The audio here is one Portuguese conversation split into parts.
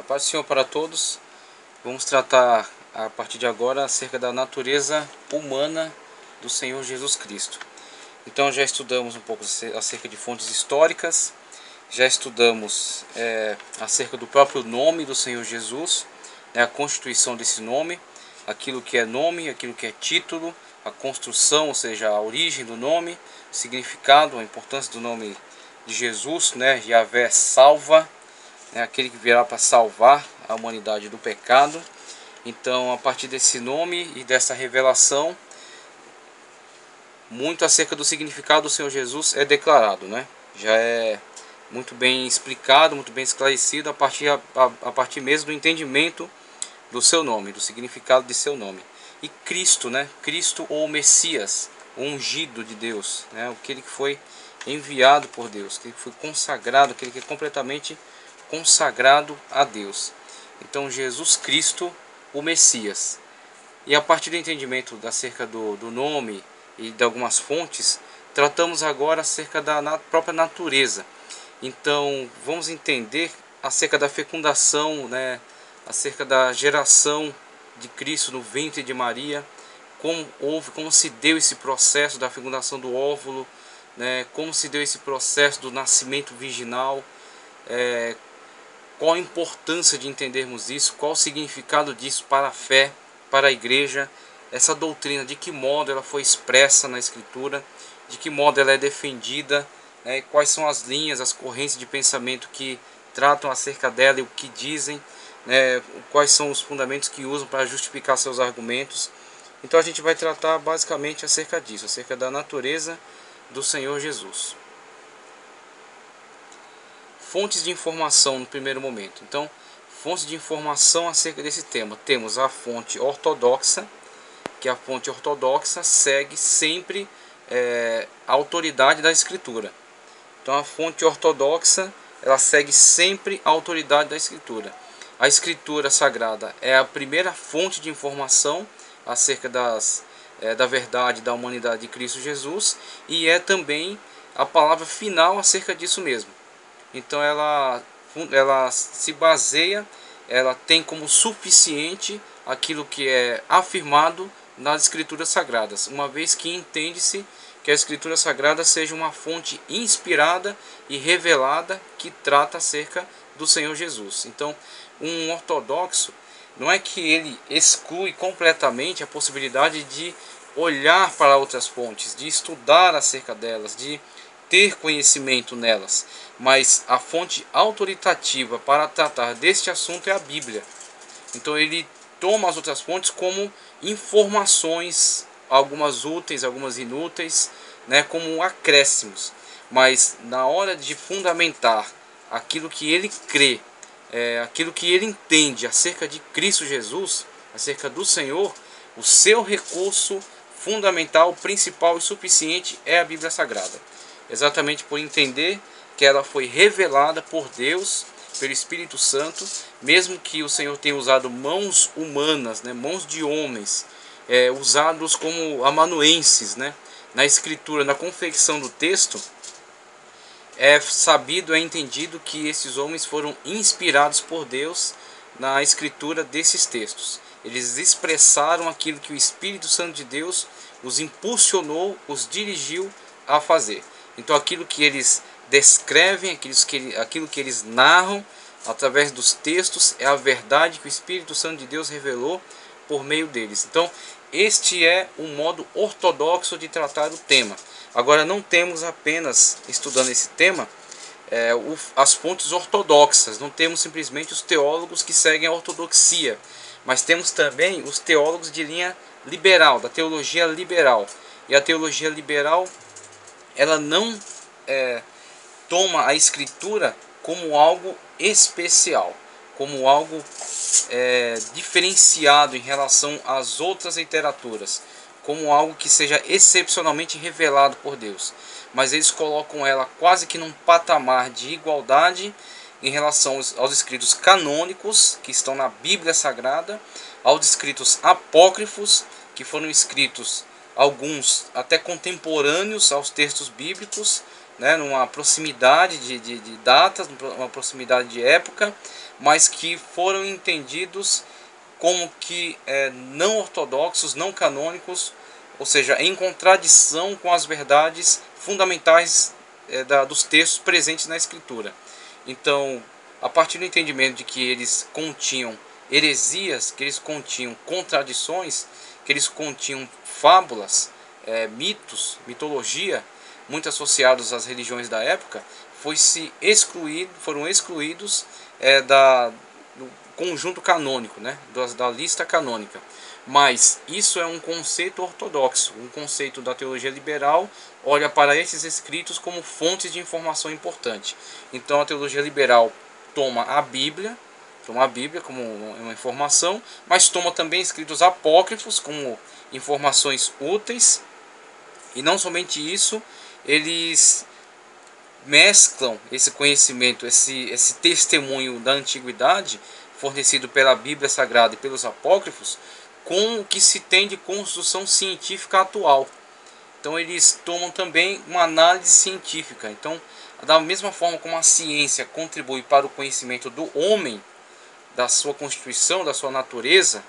A paz do Senhor para todos. Vamos tratar a partir de agora acerca da natureza humana do Senhor Jesus Cristo. Então já estudamos um pouco acerca de fontes históricas, já estudamos acerca do próprio nome do Senhor Jesus, a constituição desse nome, aquilo que é nome, aquilo que é título, a construção, ou seja, a origem do nome, o significado, a importância do nome de Jesus, Yahvé salva, aquele que virá para salvar a humanidade do pecado. Então, a partir desse nome e dessa revelação, muito acerca do significado do Senhor Jesus é declarado, Já é muito bem explicado, muito bem esclarecido a partir mesmo do entendimento do seu nome, do significado de seu nome. E Cristo, Cristo ou Messias, o ungido de Deus, aquele que foi enviado por Deus, que foi consagrado, aquele que é completamente consagrado a Deus. Então Jesus Cristo, o Messias. E a partir do entendimento acerca do nome e de algumas fontes, tratamos agora acerca da própria natureza. Então vamos entender acerca da fecundação, acerca da geração de Cristo no ventre de Maria, como se deu esse processo da fecundação do óvulo, como se deu esse processo do nascimento virginal, qual a importância de entendermos isso, qual o significado disso para a fé, para a igreja, essa doutrina, de que modo ela foi expressa na Escritura, de que modo ela é defendida, quais são as linhas, as correntes de pensamento que tratam acerca dela e o que dizem, quais são os fundamentos que usam para justificar seus argumentos. Então a gente vai tratar basicamente acerca disso, acerca da natureza do Senhor Jesus. Fontes de informação no primeiro momento. Então, fontes de informação acerca desse tema. Temos a fonte ortodoxa, que a fonte ortodoxa segue sempre a autoridade da Escritura. Então, a fonte ortodoxa, ela segue sempre a autoridade da Escritura. A Escritura Sagrada é a primeira fonte de informação acerca da verdade da humanidade de Cristo Jesus, e é também a palavra final acerca disso mesmo. Então ela se baseia, ela tem como suficiente aquilo que é afirmado nas Escrituras Sagradas, uma vez que entende-se que a Escritura Sagrada seja uma fonte inspirada e revelada que trata acerca do Senhor Jesus. Então, um ortodoxo não é que ele exclui completamente a possibilidade de olhar para outras fontes, de estudar acerca delas, de ter conhecimento nelas, mas a fonte autoritativa para tratar deste assunto é a Bíblia. Então ele toma as outras fontes como informações, algumas úteis, algumas inúteis, como acréscimos, mas na hora de fundamentar aquilo que ele crê, aquilo que ele entende acerca de Cristo Jesus, acerca do Senhor, o seu recurso fundamental, principal e suficiente é a Bíblia Sagrada. Exatamente por entender que ela foi revelada por Deus, pelo Espírito Santo, mesmo que o Senhor tenha usado mãos humanas, mãos de homens, usados como amanuenses, na escritura, na confecção do texto, é sabido, é entendido que esses homens foram inspirados por Deus na escritura desses textos. Eles expressaram aquilo que o Espírito Santo de Deus os impulsionou, os dirigiu a fazer. Então aquilo que eles descrevem, aquilo que eles narram através dos textos é a verdade que o Espírito Santo de Deus revelou por meio deles. Então este é o modo ortodoxo de tratar o tema. Agora não temos apenas, estudando esse tema, as fontes ortodoxas, não temos simplesmente os teólogos que seguem a ortodoxia, mas temos também os teólogos de linha liberal, da teologia liberal. E a teologia liberal, ela não toma a Escritura como algo especial, como algo diferenciado em relação às outras literaturas, como algo que seja excepcionalmente revelado por Deus. Mas eles colocam ela quase que num patamar de igualdade em relação aos escritos canônicos, que estão na Bíblia Sagrada, aos escritos apócrifos, que foram escritos alguns até contemporâneos aos textos bíblicos, né, numa proximidade de datas, uma proximidade de época, mas que foram entendidos como que não ortodoxos, não canônicos, ou seja, em contradição com as verdades fundamentais dos textos presentes na Escritura. Então, a partir do entendimento de que eles continham heresias, que eles continham contradições, que eles continham fábulas, mitos, mitologia, muito associados às religiões da época, foram excluídos do conjunto canônico, né, da lista canônica. Mas isso é um conceito ortodoxo, um conceito da teologia liberal, olha para esses escritos como fontes de informação importante. Então a teologia liberal toma a Bíblia como uma informação, mas toma também escritos apócrifos como informações úteis, e não somente isso, eles mesclam esse conhecimento, esse testemunho da antiguidade, fornecido pela Bíblia Sagrada e pelos apócrifos, com o que se tem de construção científica atual. Então eles tomam também uma análise científica. Então, da mesma forma como a ciência contribui para o conhecimento do homem, da sua constituição, da sua natureza,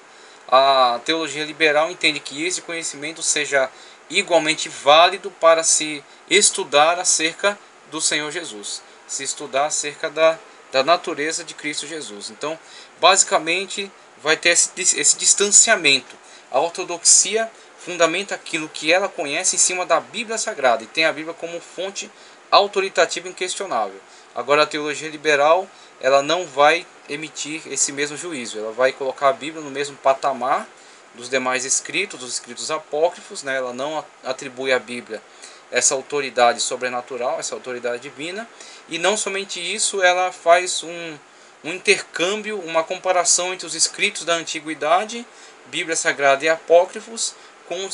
a teologia liberal entende que esse conhecimento seja igualmente válido para se estudar acerca do Senhor Jesus, se estudar acerca da natureza de Cristo Jesus. Então, basicamente, vai ter esse distanciamento. A ortodoxia fundamenta aquilo que ela conhece em cima da Bíblia Sagrada e tem a Bíblia como fonte autoritativa e inquestionável. Agora, a teologia liberal, ela não vai emitir esse mesmo juízo. Ela vai colocar a Bíblia no mesmo patamar dos demais escritos, dos escritos apócrifos, né? Ela não atribui à Bíblia essa autoridade sobrenatural, essa autoridade divina. E não somente isso, ela faz um intercâmbio, uma comparação entre os escritos da antiguidade, Bíblia Sagrada e apócrifos, com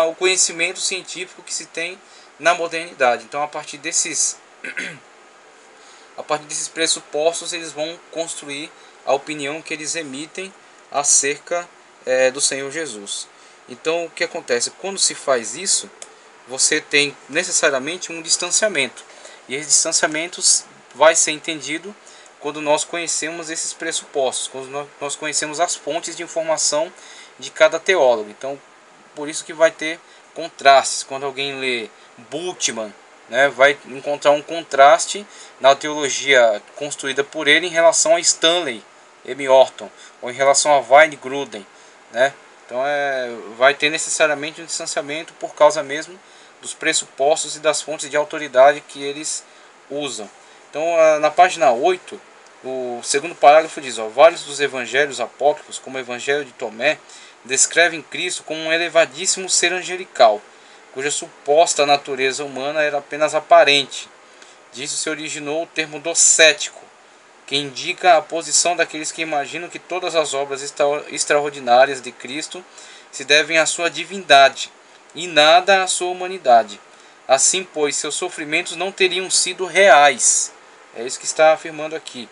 o conhecimento científico que se tem na modernidade. Então, a partir desses pressupostos, eles vão construir a opinião que eles emitem acerca do Senhor Jesus. Então, o que acontece? Quando se faz isso, você tem necessariamente um distanciamento. E esse distanciamento vai ser entendido quando nós conhecemos esses pressupostos, quando nós conhecemos as fontes de informação de cada teólogo. Então, por isso que vai ter contrastes. Quando alguém lê Bultmann, né, vai encontrar um contraste na teologia construída por ele em relação a Stanley M. Orton, ou em relação a Weingrunden, né? Então vai ter necessariamente um distanciamento por causa mesmo dos pressupostos e das fontes de autoridade que eles usam. Então, na página 8, o segundo parágrafo diz: vários dos evangelhos apócrifos, como o evangelho de Tomé, descrevem Cristo como um elevadíssimo ser angelical, cuja suposta natureza humana era apenas aparente. Disso se originou o termo docético, que indica a posição daqueles que imaginam que todas as obras extraordinárias de Cristo se devem à sua divindade e nada à sua humanidade. Assim, pois, seus sofrimentos não teriam sido reais. É isso que está afirmando aqui.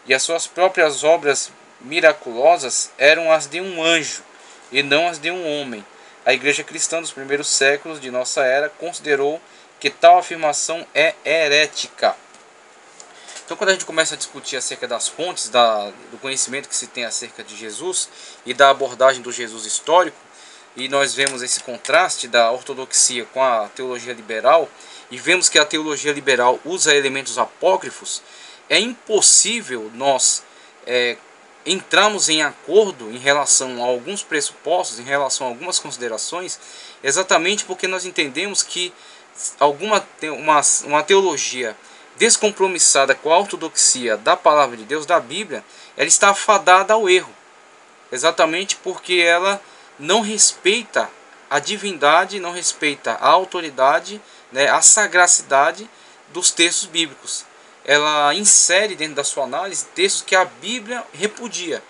E as suas próprias obras miraculosas eram as de um anjo e não as de um homem. A igreja cristã dos primeiros séculos de nossa era considerou que tal afirmação é herética. Então, quando a gente começa a discutir acerca das fontes, do conhecimento que se tem acerca de Jesus e da abordagem do Jesus histórico, e nós vemos esse contraste da ortodoxia com a teologia liberal, e vemos que a teologia liberal usa elementos apócrifos, é impossível nós entrarmos em acordo em relação a alguns pressupostos, em relação a algumas considerações, exatamente porque nós entendemos que uma teologia descompromissada com a ortodoxia da palavra de Deus, da Bíblia, ela está afadada ao erro, exatamente porque ela não respeita a divindade, não respeita a autoridade, né, a sagracidade dos textos bíblicos. Ela insere dentro da sua análise textos que a Bíblia repudia,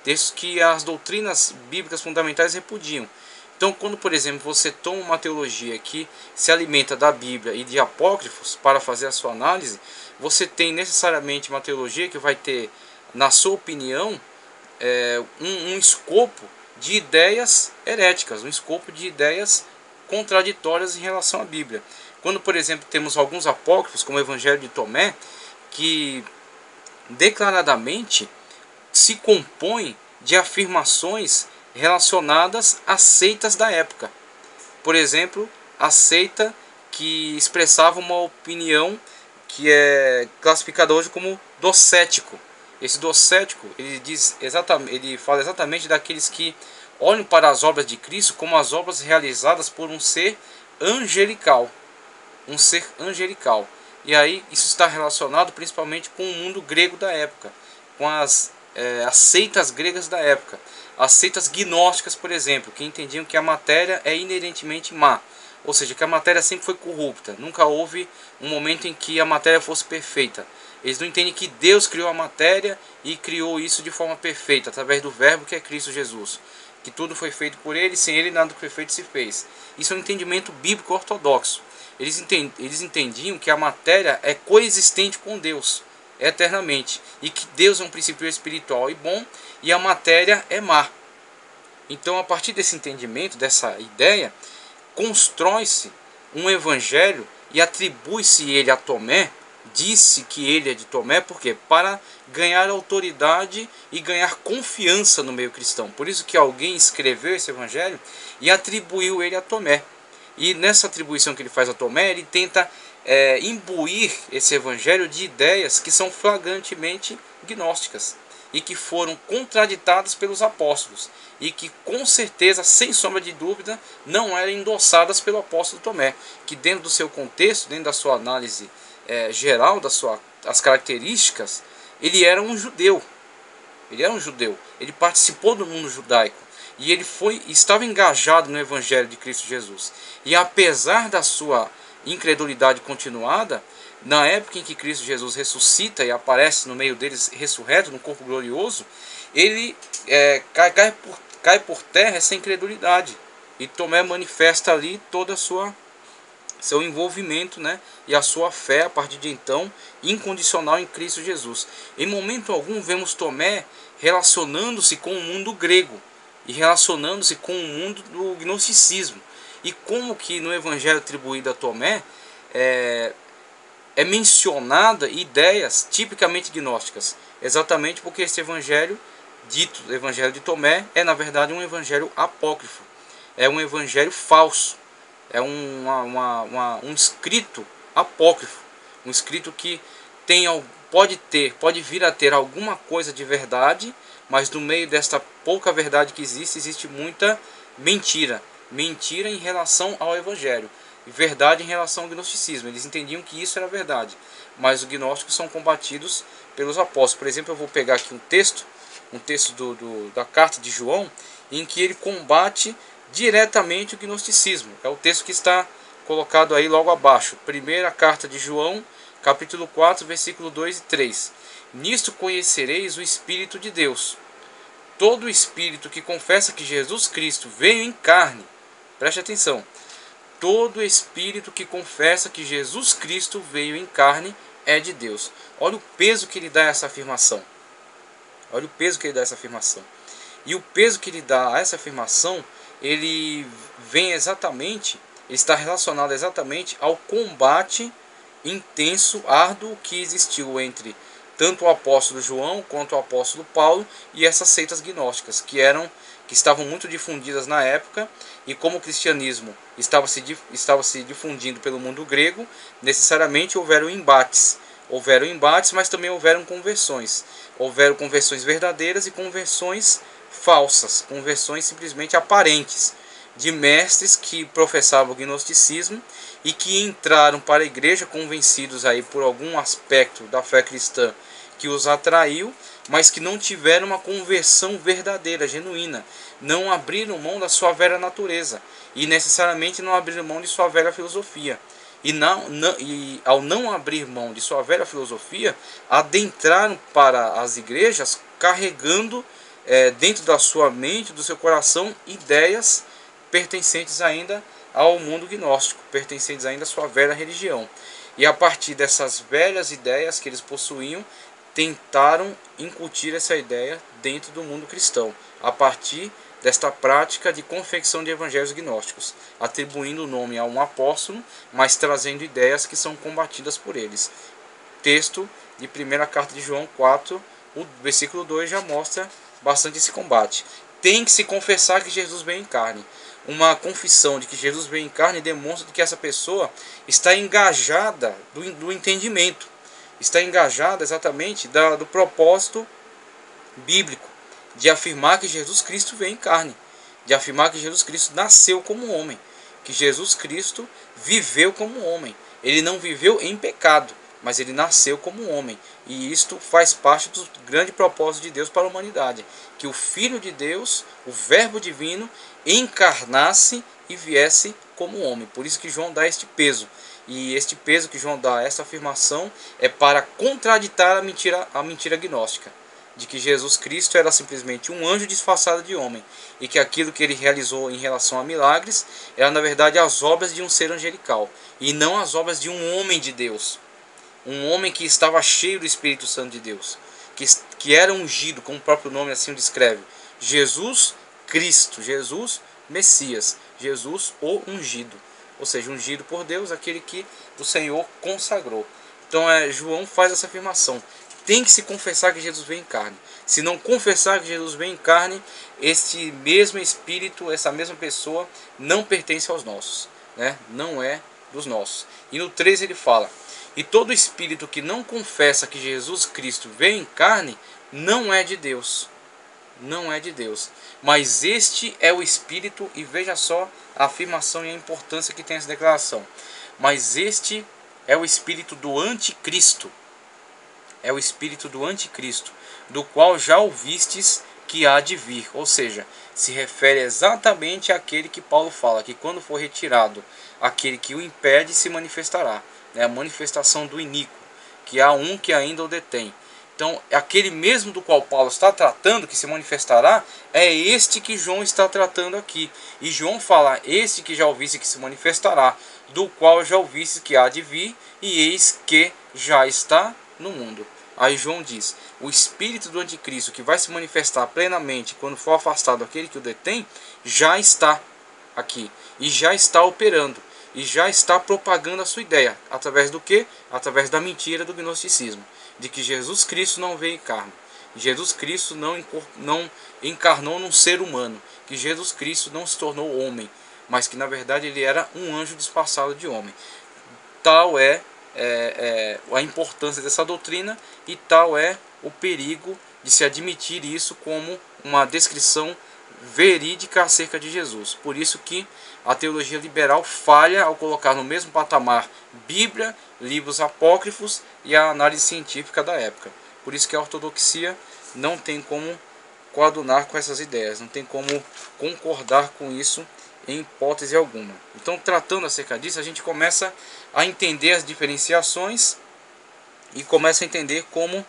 textos que as doutrinas bíblicas fundamentais repudiam. Então, quando, por exemplo, você toma uma teologia que se alimenta da Bíblia e de apócrifos para fazer a sua análise, você tem necessariamente uma teologia que vai ter, na sua opinião, um escopo de ideias heréticas, um escopo de ideias contraditórias em relação à Bíblia. Quando, por exemplo, temos alguns apócrifos, como o Evangelho de Tomé, que declaradamente se compõe de afirmações relacionadas às seitas da época. Por exemplo, a seita que expressava uma opinião que é classificada hoje como docético. Esse docético, ele fala exatamente daqueles que olham para as obras de Cristo como as obras realizadas por um ser angelical. Um ser angelical. E aí isso está relacionado principalmente com o mundo grego da época, com as seitas gregas da época. As seitas gnósticas, por exemplo, que entendiam que a matéria é inerentemente má. Ou seja, que a matéria sempre foi corrupta. Nunca houve um momento em que a matéria fosse perfeita. Eles não entendem que Deus criou a matéria e criou isso de forma perfeita, através do verbo que é Cristo Jesus. Que tudo foi feito por ele, sem ele nada do que foi feito se fez. Isso é um entendimento bíblico ortodoxo. Eles entendiam que a matéria é coexistente com Deus eternamente. E que Deus é um princípio espiritual e bom e a matéria é má. Então, a partir desse entendimento, dessa ideia, constrói-se um evangelho e atribui-se ele a Tomé. Disse que ele é de Tomé, por quê? Para ganhar autoridade e ganhar confiança no meio cristão. Por isso que alguém escreveu esse evangelho e atribuiu ele a Tomé. E nessa atribuição que ele faz a Tomé, ele tenta imbuir esse evangelho de ideias que são flagrantemente gnósticas e que foram contraditadas pelos apóstolos e que com certeza, sem sombra de dúvida, não eram endossadas pelo apóstolo Tomé, que dentro do seu contexto, dentro da sua análise geral, as características, ele era um judeu. Ele participou do mundo judaico e ele estava engajado no evangelho de Cristo Jesus. E apesar da sua incredulidade continuada, na época em que Cristo Jesus ressuscita e aparece no meio deles ressurreto, no corpo glorioso, ele cai por terra essa incredulidade. E Tomé manifesta ali todo seu envolvimento, né, e a sua fé a partir de então incondicional em Cristo Jesus. Em momento algum vemos Tomé relacionando-se com o mundo grego e relacionando-se com o mundo do gnosticismo. E como que no evangelho atribuído a Tomé é mencionada ideias tipicamente gnósticas, exatamente porque esse evangelho, dito evangelho de Tomé, é na verdade um evangelho apócrifo, é um evangelho falso, é um escrito apócrifo, um escrito que pode vir a ter alguma coisa de verdade, mas no meio desta pouca verdade que existe muita mentira em relação ao evangelho, e verdade em relação ao gnosticismo. Eles entendiam que isso era verdade, mas os gnósticos são combatidos pelos apóstolos. Por exemplo, eu vou pegar aqui um texto da carta de João, em que ele combate diretamente o gnosticismo. É o texto que está colocado aí logo abaixo. Primeira carta de João, capítulo 4, versículo 2 e 3. Nisto conhecereis o Espírito de Deus. Todo espírito que confessa que Jesus Cristo veio em carne, preste atenção, todo espírito que confessa que Jesus Cristo veio em carne é de Deus. Olha o peso que ele dá a essa afirmação. Olha o peso que ele dá a essa afirmação. E o peso que ele dá a essa afirmação, ele está relacionado exatamente ao combate intenso, árduo que existiu entre tanto o apóstolo João quanto o apóstolo Paulo e essas seitas gnósticas que estavam muito difundidas na época. E como o cristianismo estava se difundindo pelo mundo grego, necessariamente houveram embates, mas também houveram conversões. Houveram conversões verdadeiras e conversões falsas, conversões simplesmente aparentes, de mestres que professavam o gnosticismo e que entraram para a igreja convencidos aí por algum aspecto da fé cristã que os atraiu, mas que não tiveram uma conversão verdadeira, genuína. Não abriram mão da sua velha natureza e necessariamente não abriram mão de sua velha filosofia. E ao não abrir mão de sua velha filosofia, adentraram para as igrejas carregando dentro da sua mente, do seu coração, ideias pertencentes ainda ao mundo gnóstico, pertencentes ainda à sua velha religião. E a partir dessas velhas ideias que eles possuíam, tentaram incutir essa ideia dentro do mundo cristão, a partir desta prática de confecção de evangelhos gnósticos, atribuindo o nome a um apóstolo, mas trazendo ideias que são combatidas por eles. Texto de 1ª carta de João 4, o versículo 2 já mostra bastante esse combate. Tem que se confessar que Jesus veio em carne. Uma confissão de que Jesus veio em carne demonstra que essa pessoa está engajada do entendimento, está engajada exatamente do propósito bíblico, de afirmar que Jesus Cristo veio em carne, de afirmar que Jesus Cristo nasceu como homem, que Jesus Cristo viveu como homem. Ele não viveu em pecado, mas ele nasceu como homem. E isto faz parte do grande propósito de Deus para a humanidade, que o Filho de Deus, o Verbo divino, encarnasse e viesse como homem. Por isso que João dá este peso. E este peso que João dá, essa afirmação, é para contraditar a mentira gnóstica, de que Jesus Cristo era simplesmente um anjo disfarçado de homem, e que aquilo que ele realizou em relação a milagres era na verdade as obras de um ser angelical, e não as obras de um homem de Deus, um homem que estava cheio do Espírito Santo de Deus, que era ungido, como o próprio nome assim o descreve, Jesus Cristo, Jesus Messias, Jesus o ungido, ou seja, ungido por Deus, aquele que o Senhor consagrou. Então João faz essa afirmação. Tem que se confessar que Jesus veio em carne. Se não confessar que Jesus veio em carne, este mesmo Espírito, essa mesma pessoa, não pertence aos nossos, né? Não é dos nossos. E no 3 ele fala: e todo espírito que não confessa que Jesus Cristo veio em carne, não é de Deus. Não é de Deus. Mas este é o Espírito, e veja só a afirmação e a importância que tem essa declaração. Mas este é o Espírito do Anticristo. É o espírito do anticristo, do qual já ouvistes que há de vir. Ou seja, se refere exatamente àquele que Paulo fala, que quando for retirado, aquele que o impede se manifestará. É a manifestação do iníquo, que há um que ainda o detém. Então, aquele mesmo do qual Paulo está tratando, que se manifestará, é este que João está tratando aqui. E João fala: este que já ouviste que se manifestará, do qual já ouviste que há de vir, e eis que já está no mundo. Aí João diz: o espírito do anticristo, que vai se manifestar plenamente quando for afastado aquele que o detém, já está aqui e já está operando e já está propagando a sua ideia. Através do que? Através da mentira do gnosticismo, de que Jesus Cristo não veio em carne, Jesus Cristo não encarnou num ser humano, que Jesus Cristo não se tornou homem, mas que na verdade ele era um anjo disfarçado de homem. Tal é a importância dessa doutrina, e tal é o perigo de se admitir isso como uma descrição verídica acerca de Jesus. Por isso que a teologia liberal falha ao colocar no mesmo patamar Bíblia, livros apócrifos e a análise científica da época. Por isso que a ortodoxia não tem como coadunar com essas ideias, não tem como concordar com isso em hipótese alguma. Então, tratando acerca disso, a gente começa a entender as diferenciações e começa a entender como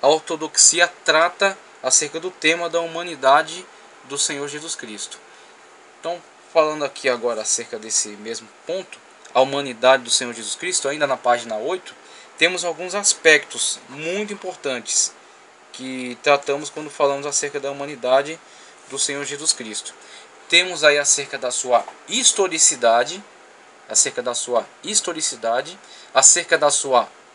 a ortodoxia trata acerca do tema da humanidade do Senhor Jesus Cristo. Então, falando aqui agora acerca desse mesmo ponto, a humanidade do Senhor Jesus Cristo, ainda na página 8, temos alguns aspectos muito importantes que tratamos quando falamos acerca da humanidade do Senhor Jesus Cristo. Temos aí acerca da sua historicidade, acerca da sua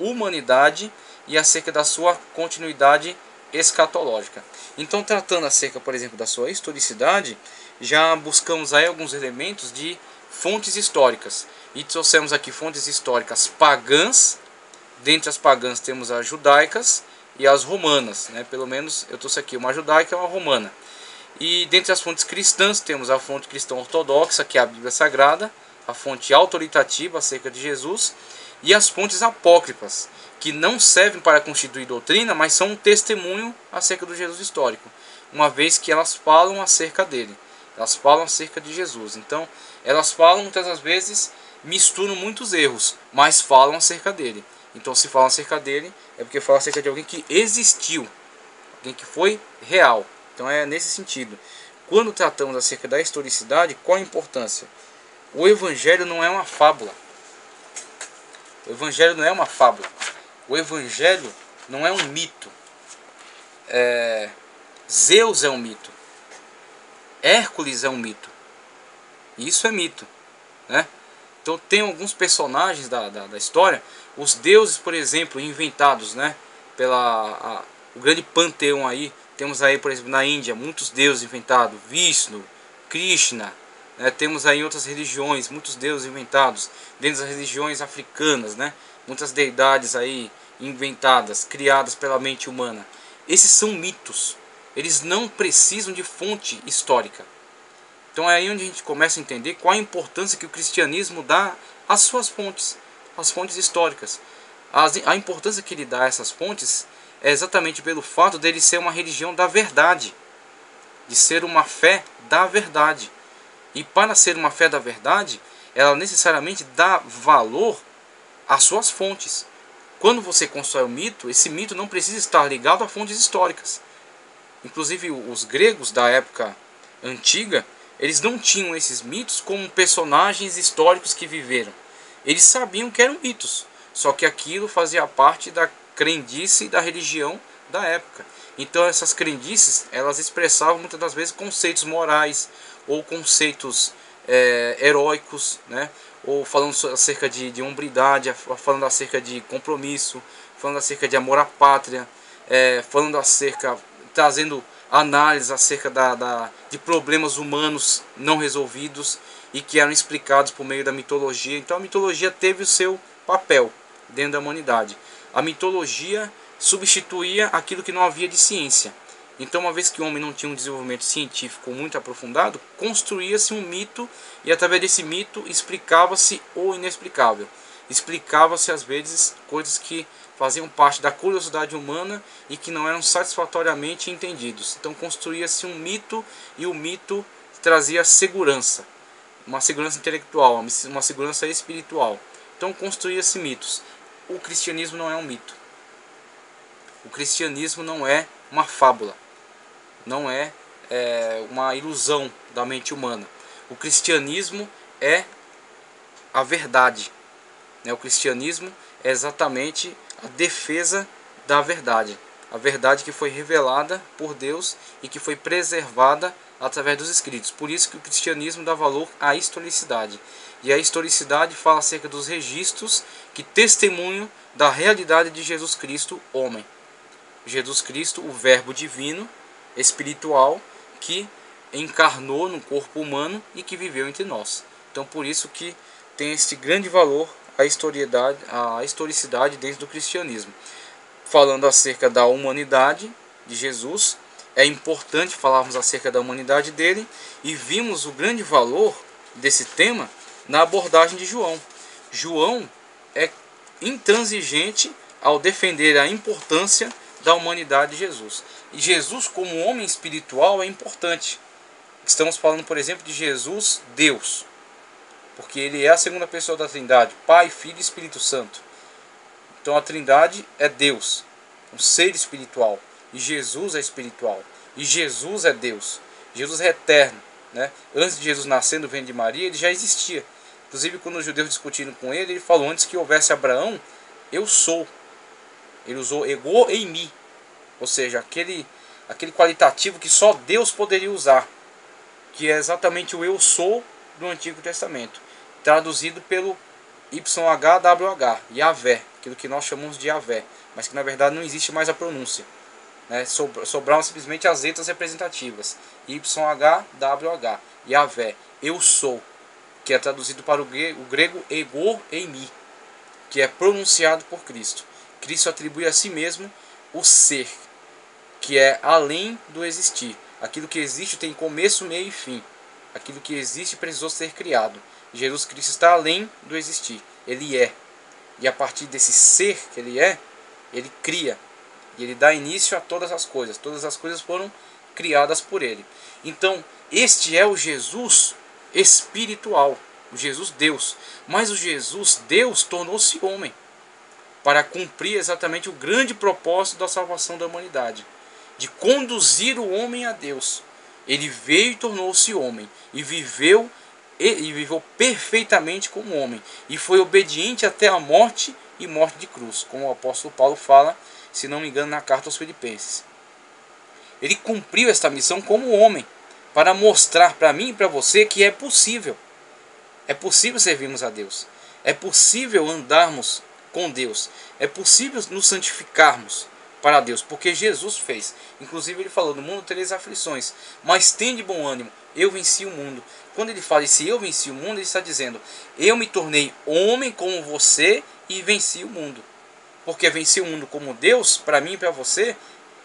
humanidade e acerca da sua continuidade escatológica. Então, tratando acerca, por exemplo, da sua historicidade, já buscamos aí alguns elementos de fontes históricas. E trouxemos aqui fontes históricas pagãs. Dentre as pagãs temos as judaicas e as romanas, né? Pelo menos eu trouxe aqui uma judaica e uma romana. E dentre as fontes cristãs temos a fonte cristã ortodoxa, que é a Bíblia Sagrada, a fonte autoritativa acerca de Jesus, e as fontes apócrifas, que não servem para constituir doutrina, mas são um testemunho acerca do Jesus histórico, uma vez que elas falam acerca dele, elas falam acerca de Jesus. Então, elas falam muitas das vezes, misturam muitos erros, mas falam acerca dele. Então, se falam acerca dele, é porque falam acerca de alguém que existiu, alguém que foi real. Então é nesse sentido. Quando tratamos acerca da historicidade, qual a importância? O Evangelho não é uma fábula. O Evangelho não é uma fábula. O Evangelho não é um mito. Zeus é um mito. Hércules é um mito. Isso é mito, né? Então tem alguns personagens da história, os deuses, por exemplo, inventados, né, o grande panteão aí. Temos aí, por exemplo, na Índia, muitos deuses inventados, Vishnu, Krishna, né? Temos aí em outras religiões, muitos deuses inventados, dentro das religiões africanas, né? Muitas deidades aí inventadas, criadas pela mente humana. Esses são mitos, eles não precisam de fonte histórica. Então é aí onde a gente começa a entender qual a importância que o cristianismo dá às suas fontes, às fontes históricas. A importância que ele dá a essas fontes é exatamente pelo fato dele ser uma religião da verdade, de ser uma fé da verdade. E para ser uma fé da verdade, ela necessariamente dá valor às suas fontes. Quando você constrói um mito, esse mito não precisa estar ligado a fontes históricas. Inclusive os gregos da época antiga, eles não tinham esses mitos como personagens históricos que viveram. Eles sabiam que eram mitos, só que aquilo fazia parte da crendice da religião da época. Então essas crendices, elas expressavam muitas das vezes conceitos morais ou conceitos heróicos, né? Ou falando acerca de hombridade, falando acerca de compromisso, falando acerca de amor à pátria, falando acerca, trazendo análise acerca de problemas humanos não resolvidos e que eram explicados por meio da mitologia. Então a mitologia teve o seu papel dentro da humanidade. A mitologia substituía aquilo que não havia de ciência. Então, uma vez que o homem não tinha um desenvolvimento científico muito aprofundado, construía-se um mito e através desse mito explicava-se o inexplicável. Explicava-se às vezes coisas que faziam parte da curiosidade humana e que não eram satisfatoriamente entendidos. Então construía-se um mito e o mito trazia segurança, uma segurança intelectual, uma segurança espiritual. Então construía-se mitos. O cristianismo não é um mito. O cristianismo não é uma fábula, não é uma ilusão da mente humana. O cristianismo é a verdade. O cristianismo é exatamente a defesa da verdade. A verdade que foi revelada por Deus e que foi preservada através dos escritos. Por isso que o cristianismo dá valor à historicidade. E a historicidade fala acerca dos registros que testemunham da realidade de Jesus Cristo, homem. Jesus Cristo, o verbo divino, espiritual, que encarnou no corpo humano e que viveu entre nós. Então por isso que tem esse grande valor a historicidade dentro do cristianismo. Falando acerca da humanidade de Jesus, é importante falarmos acerca da humanidade dele, e vimos o grande valor desse tema na abordagem de João. João é intransigente ao defender a importância da humanidade de Jesus. E Jesus como homem espiritual é importante. Estamos falando, por exemplo, de Jesus, Deus, porque ele é a segunda pessoa da Trindade, Pai, Filho e Espírito Santo. Então a Trindade é Deus, um ser espiritual, e Jesus é espiritual, e Jesus é Deus. Jesus é eterno, né? Antes de Jesus nascer no ventre de Maria, ele já existia. Inclusive, quando os judeus discutiram com ele, ele falou: antes que houvesse Abraão, eu sou. Ele usou ego em mim, ou seja, aquele qualitativo que só Deus poderia usar, que é exatamente o eu sou do Antigo Testamento, traduzido pelo YHWH, Yahvé, aquilo que nós chamamos de Yahvé, mas que na verdade não existe mais a pronúncia, né? Sobraram simplesmente as letras representativas, YHWH, Yahvé, eu sou, que é traduzido para o grego ego em mim, que é pronunciado por Cristo. Cristo atribui a si mesmo o ser, que é além do existir. Aquilo que existe tem começo, meio e fim. Aquilo que existe precisou ser criado. Jesus Cristo está além do existir. Ele é. E a partir desse ser que ele é, ele cria. E ele dá início a todas as coisas. Todas as coisas foram criadas por ele. Então, este é o Jesus espiritual. O Jesus Deus. Mas o Jesus Deus tornou-se homem para cumprir exatamente o grande propósito da salvação da humanidade, de conduzir o homem a Deus. Ele veio e tornou-se homem, e viveu perfeitamente como homem, e foi obediente até a morte e morte de cruz, como o apóstolo Paulo fala, se não me engano, na carta aos Filipenses. Ele cumpriu esta missão como homem, para mostrar para mim e para você que é possível. É possível servirmos a Deus. É possível andarmos com Deus. É possível nos santificarmos para Deus, porque Jesus fez. Inclusive ele falou: no mundo tereis aflições, mas tende bom ânimo, eu venci o mundo. Quando ele fala esse eu venci o mundo, ele está dizendo: eu me tornei homem como você e venci o mundo. Porque vencer o mundo como Deus, para mim e para você,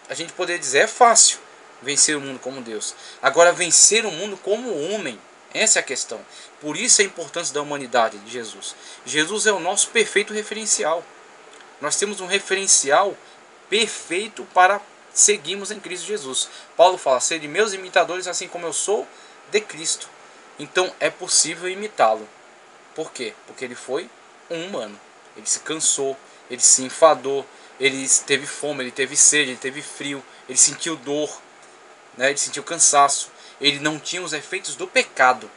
a gente poderia dizer, é fácil vencer o mundo como Deus. Agora, vencer o mundo como homem, essa é a questão. Por isso a importância da humanidade de Jesus. Jesus é o nosso perfeito referencial. Nós temos um referencial perfeito para seguirmos em Cristo Jesus. Paulo fala: sede meus imitadores, assim como eu sou de Cristo. Então é possível imitá-lo. Por quê? Porque ele foi um humano. Ele se cansou, ele se enfadou, ele teve fome, ele teve sede, ele teve frio, ele sentiu dor, né? Ele sentiu cansaço. Ele não tinha os efeitos do pecado.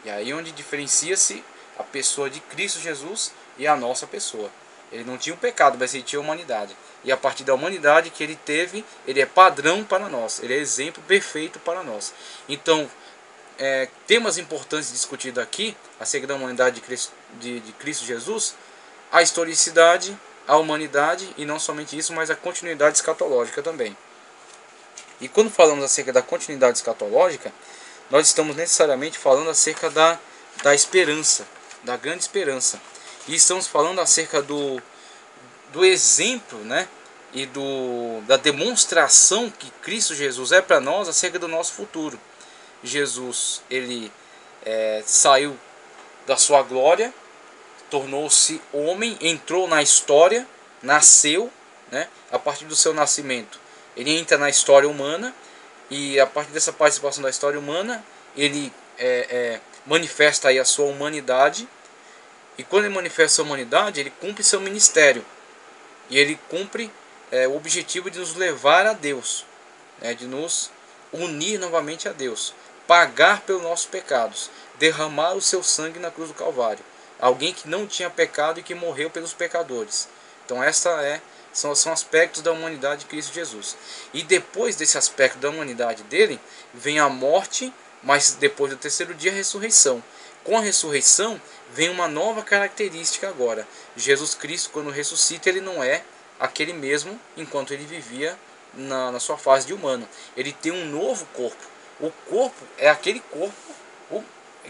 E aí onde diferencia-se a pessoa de Cristo Jesus e a nossa pessoa. Ele não tinha o pecado, mas ele tinha a humanidade. E a partir da humanidade que ele teve, ele é padrão para nós. Ele é exemplo perfeito para nós. Então, temas importantes discutidos aqui, acerca da humanidade de Cristo Jesus, a historicidade, a humanidade, e não somente isso, mas a continuidade escatológica também. E quando falamos acerca da continuidade escatológica, nós estamos necessariamente falando acerca da esperança, da grande esperança. E estamos falando acerca do exemplo, né? E da demonstração que Cristo Jesus é para nós acerca do nosso futuro. Jesus, ele saiu da sua glória, tornou-se homem, entrou na história, nasceu, né? A partir do seu nascimento, ele entra na história humana, e a partir dessa participação da história humana, ele manifesta aí a sua humanidade, e quando ele manifesta a sua humanidade, ele cumpre seu ministério, e ele cumpre o objetivo de nos levar a Deus, né? De nos unir novamente a Deus, pagar pelos nossos pecados, derramar o seu sangue na cruz do Calvário. Alguém que não tinha pecado e que morreu pelos pecadores. Então são aspectos da humanidade de Cristo Jesus. E depois desse aspecto da humanidade dele, vem a morte, mas depois do terceiro dia a ressurreição. Com a ressurreição vem uma nova característica agora. Jesus Cristo, quando ressuscita, ele não é aquele mesmo enquanto ele vivia na sua fase de humano. Ele tem um novo corpo. O corpo é aquele corpo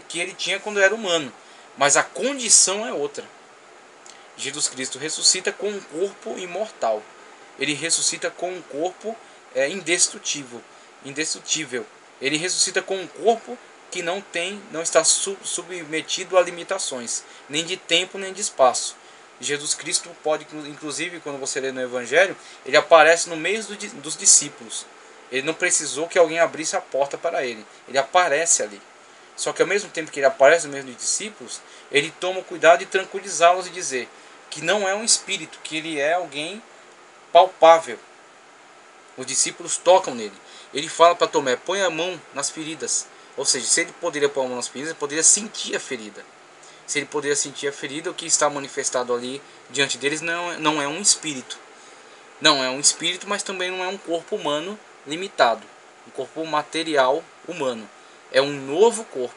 que ele tinha quando era humano, mas a condição é outra. Jesus Cristo ressuscita com um corpo imortal. Ele ressuscita com um corpo indestrutível. Ele ressuscita com um corpo que não está submetido a limitações, nem de tempo nem de espaço. Jesus Cristo pode, inclusive, quando você lê no Evangelho, ele aparece no meio dos discípulos. Ele não precisou que alguém abrisse a porta para ele. Ele aparece ali. Só que ao mesmo tempo que ele aparece no meio dos discípulos, ele toma o cuidado de tranquilizá-los e dizer que não é um espírito, que ele é alguém palpável. Os discípulos tocam nele. Ele fala para Tomé: põe a mão nas feridas. Ou seja, se ele poderia pôr a mão nas feridas, ele poderia sentir a ferida. Se ele poderia sentir a ferida, o que está manifestado ali diante deles não é um espírito. Não é um espírito, mas também não é um corpo humano limitado. Um corpo material humano. É um novo corpo.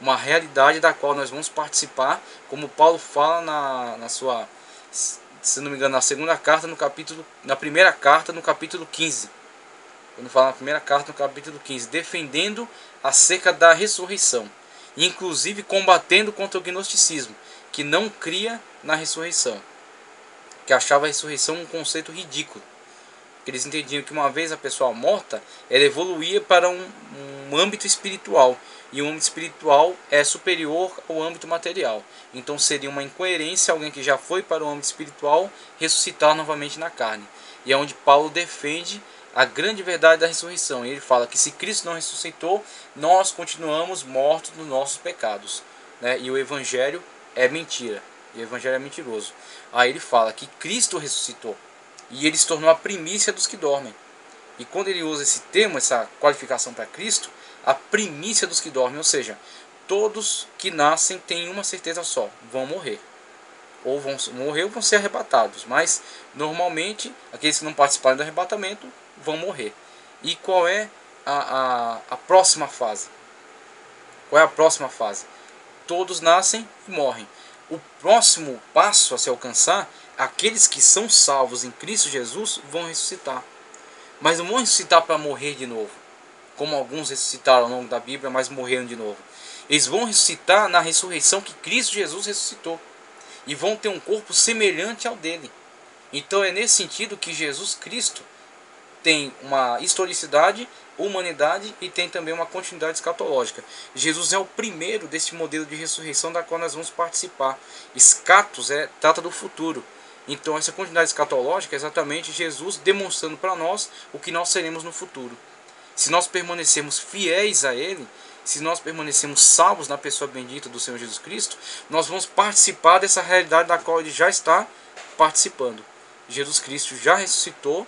Uma realidade da qual nós vamos participar, como Paulo fala na sua, se não me engano, na primeira carta, no capítulo 15. Quando fala na primeira carta, no capítulo 15, defendendo acerca da ressurreição. Inclusive combatendo contra o gnosticismo, que não cria na ressurreição, que achava a ressurreição um conceito ridículo. Eles entendiam que uma vez a pessoa morta, ela evoluía para um âmbito espiritual, e o âmbito espiritual é superior ao âmbito material. Então seria uma incoerência alguém que já foi para o âmbito espiritual ressuscitar novamente na carne. E é onde Paulo defende a grande verdade da ressurreição. E ele fala que se Cristo não ressuscitou, nós continuamos mortos nos nossos pecados, né? E o Evangelho é mentira. E o Evangelho é mentiroso. Aí ele fala que Cristo ressuscitou. E ele se tornou a primícia dos que dormem. E quando ele usa esse termo, essa qualificação para Cristo, a primícia dos que dormem, ou seja, todos que nascem têm uma certeza só: vão morrer. Ou vão morrer ou vão ser arrebatados. Mas, normalmente, aqueles que não participarem do arrebatamento vão morrer. E qual é a próxima fase? Qual é a próxima fase? Todos nascem e morrem. O próximo passo a se alcançar, aqueles que são salvos em Cristo Jesus vão ressuscitar. Mas não vão ressuscitar para morrer de novo, como alguns ressuscitaram ao longo da Bíblia, mas morreram de novo. Eles vão ressuscitar na ressurreição que Cristo Jesus ressuscitou. E vão ter um corpo semelhante ao dele. Então é nesse sentido que Jesus Cristo tem uma historicidade, humanidade e tem também uma continuidade escatológica. Jesus é o primeiro desse modelo de ressurreição da qual nós vamos participar. Escatos trata do futuro. Então essa continuidade escatológica é exatamente Jesus demonstrando para nós o que nós seremos no futuro. Se nós permanecermos fiéis a Ele, se nós permanecermos salvos na pessoa bendita do Senhor Jesus Cristo, nós vamos participar dessa realidade da qual Ele já está participando. Jesus Cristo já ressuscitou,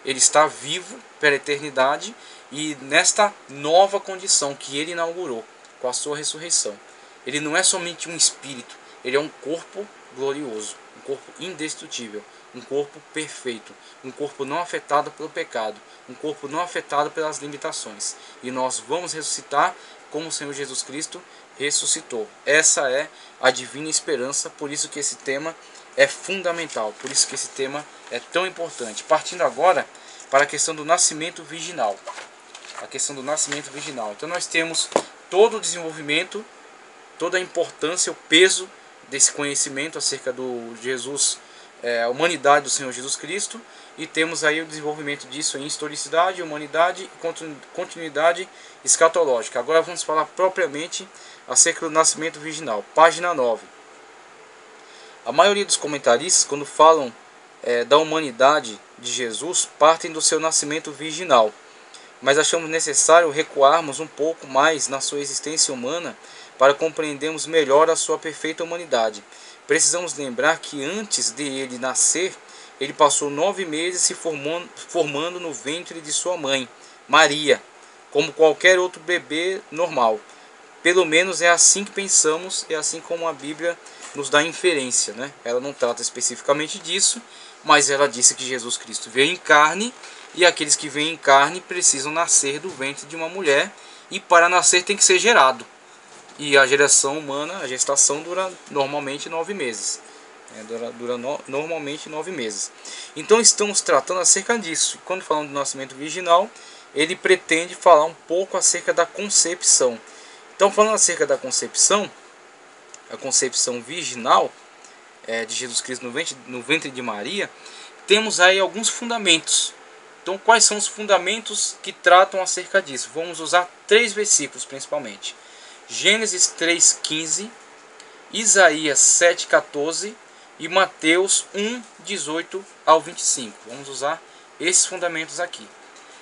Ele está vivo pela eternidade e nesta nova condição que Ele inaugurou com a sua ressurreição. Ele não é somente um espírito, Ele é um corpo glorioso, um corpo indestrutível, um corpo perfeito, um corpo não afetado pelo pecado, um corpo não afetado pelas limitações. E nós vamos ressuscitar como o Senhor Jesus Cristo ressuscitou. Essa é a divina esperança, por isso que esse tema é fundamental, por isso que esse tema é tão importante. Partindo agora para a questão do nascimento virginal. A questão do nascimento virginal. Então nós temos todo o desenvolvimento, toda a importância, o peso desse conhecimento acerca do Jesus, a humanidade do Senhor Jesus Cristo, e temos aí o desenvolvimento disso em historicidade, humanidade e continuidade escatológica. Agora vamos falar propriamente acerca do nascimento virginal. Página 9. A maioria dos comentaristas, quando falam da humanidade de Jesus, partem do seu nascimento virginal, mas achamos necessário recuarmos um pouco mais na sua existência humana para compreendermos melhor a sua perfeita humanidade. Precisamos lembrar que antes de ele nascer, ele passou 9 meses se formando no ventre de sua mãe, Maria, como qualquer outro bebê normal. Pelo menos é assim que pensamos, é assim como a Bíblia nos dá inferência, né? Ela não trata especificamente disso, mas ela disse que Jesus Cristo veio em carne, e aqueles que vêm em carne precisam nascer do ventre de uma mulher, e para nascer tem que ser gerado. E a geração humana, a gestação dura normalmente 9 meses. Normalmente 9 meses. Então estamos tratando acerca disso. Quando falamos do nascimento virginal, ele pretende falar um pouco acerca da concepção. Então, falando acerca da concepção, a concepção virginal de Jesus Cristo no ventre de Maria, temos aí alguns fundamentos. Então, quais são os fundamentos que tratam acerca disso? Vamos usar 3 versículos principalmente. Gênesis 3,15, Isaías 7,14 e Mateus 1,18 ao 25. Vamos usar esses fundamentos aqui.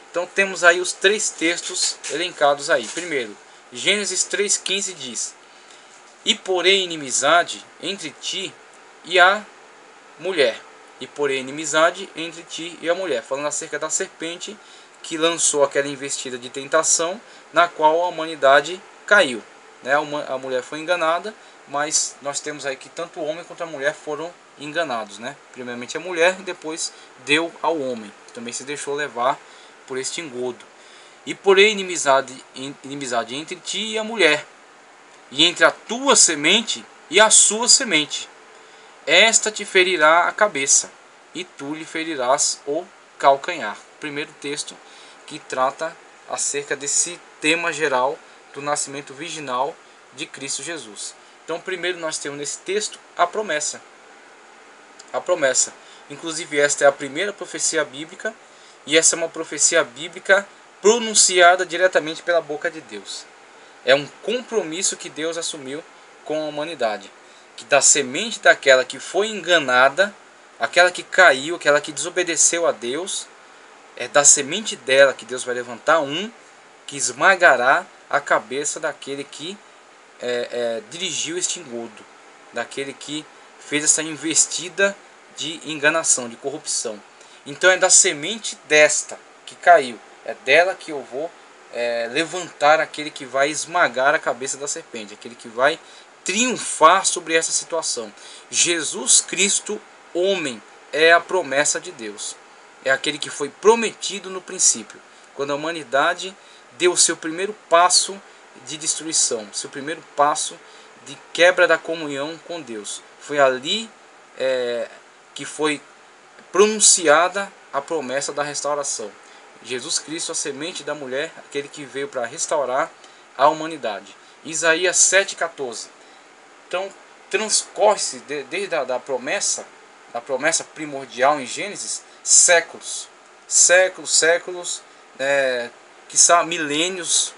Então temos aí os 3 textos elencados aí. Primeiro, Gênesis 3,15 diz: E porém inimizade entre ti e a mulher. E porém inimizade entre ti e a mulher. Falando acerca da serpente que lançou aquela investida de tentação na qual a humanidade caiu. A mulher foi enganada, mas nós temos aí que tanto o homem quanto a mulher foram enganados, né? Primeiramente a mulher e depois deu ao homem, também se deixou levar por este engodo. E porém inimizade entre ti e a mulher, e entre a tua semente e a sua semente. Esta te ferirá a cabeça, e tu lhe ferirás o calcanhar. Primeiro texto que trata acerca desse tema geral do nascimento virginal de Cristo Jesus. Então, primeiro nós temos nesse texto a promessa. A promessa. Inclusive, esta é a primeira profecia bíblica, e essa é uma profecia bíblica pronunciada diretamente pela boca de Deus. É um compromisso que Deus assumiu com a humanidade, que da semente daquela que foi enganada, aquela que caiu, aquela que desobedeceu a Deus, é da semente dela que Deus vai levantar um que esmagará a cabeça daquele que dirigiu este engodo, daquele que fez essa investida de enganação, de corrupção. Então é da semente desta que caiu, é dela que eu vou levantar aquele que vai esmagar a cabeça da serpente, aquele que vai triunfar sobre essa situação. Jesus Cristo, homem, é a promessa de Deus, é aquele que foi prometido no princípio. quando a humanidade deu o seu primeiro passo de destruição, seu primeiro passo de quebra da comunhão com Deus. Foi ali que foi pronunciada a promessa da restauração. Jesus Cristo, a semente da mulher, aquele que veio para restaurar a humanidade. Isaías 7,14. Então, transcorre-se desde a promessa primordial em Gênesis, séculos, quiçá milênios,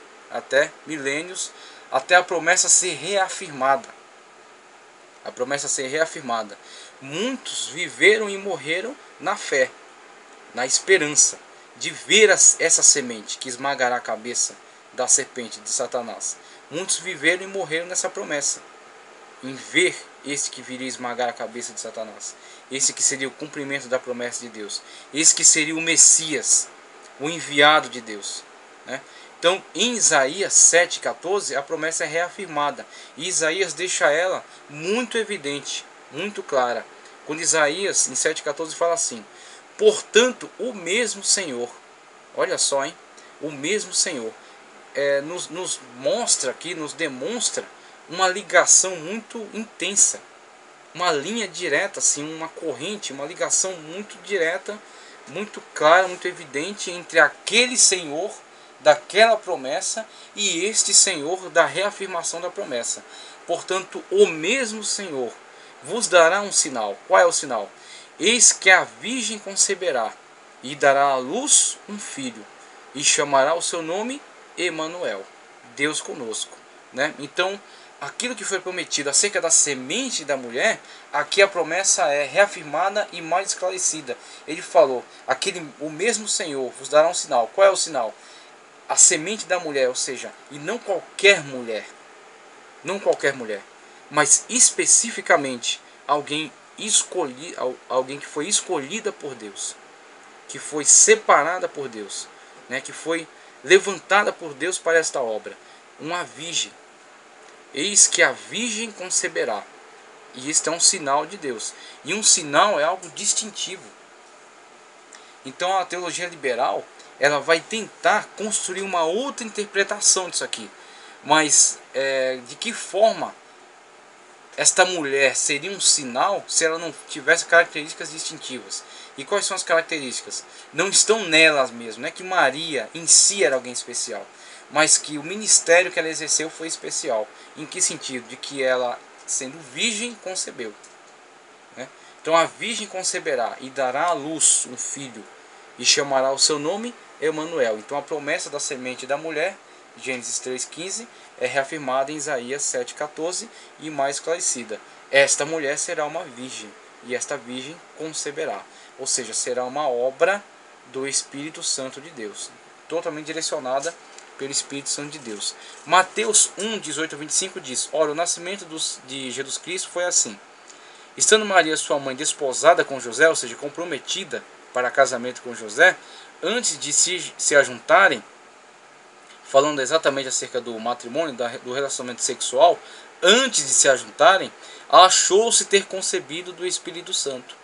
até a promessa ser reafirmada. A promessa ser reafirmada. Muitos viveram e morreram na fé, na esperança de ver essa semente que esmagará a cabeça da serpente de Satanás. Muitos viveram e morreram nessa promessa, em ver esse que viria esmagar a cabeça de Satanás, esse que seria o cumprimento da promessa de Deus, esse que seria o Messias, o enviado de Deus, né? Então, em Isaías 7,14, a promessa é reafirmada, e Isaías deixa ela muito evidente, muito clara, quando Isaías, em 7,14, fala assim: portanto, o mesmo Senhor, olha só, hein? O mesmo Senhor nos mostra aqui, nos demonstra uma ligação muito intensa, uma linha direta, assim, uma corrente, uma ligação muito direta, muito clara, muito evidente entre aquele Senhor daquela promessa e este Senhor da reafirmação da promessa. Portanto, o mesmo Senhor vos dará um sinal. Qual é o sinal? Eis que a virgem conceberá e dará à luz um filho, e chamará o seu nome Emanuel, Deus conosco, né? Então, aquilo que foi prometido acerca da semente da mulher, aqui a promessa é reafirmada e mais esclarecida. Ele falou: o mesmo Senhor vos dará um sinal. Qual é o sinal? A semente da mulher, ou seja, e não qualquer mulher, mas especificamente alguém que foi escolhida por Deus, que foi separada por Deus, né, que foi levantada por Deus para esta obra, uma virgem. Eis que a virgem conceberá. E este é um sinal de Deus. E um sinal é algo distintivo. Então a teologia liberal, ela vai tentar construir uma outra interpretação disso aqui. Mas de que forma esta mulher seria um sinal se ela não tivesse características distintivas? E quais são as características? Não estão nelas mesmo. Não é que Maria em si era alguém especial, mas que o ministério que ela exerceu foi especial. Em que sentido? De que ela, sendo virgem, concebeu, né? Então a virgem conceberá e dará à luz um filho, e chamará o seu nome Emanuel. Então a promessa da semente da mulher, Gênesis 3,15, é reafirmada em Isaías 7,14 e mais esclarecida. Esta mulher será uma virgem, e esta virgem conceberá. Ou seja, será uma obra do Espírito Santo de Deus, totalmente direcionada pelo Espírito Santo de Deus. Mateus 1, 18 a 25 diz: ora, o nascimento de Jesus Cristo foi assim. Estando Maria, sua mãe, desposada com José, ou seja, comprometida para casamento com José, antes de se ajuntarem, falando exatamente acerca do matrimônio, do relacionamento sexual, antes de se ajuntarem, achou-se ter concebido do Espírito Santo.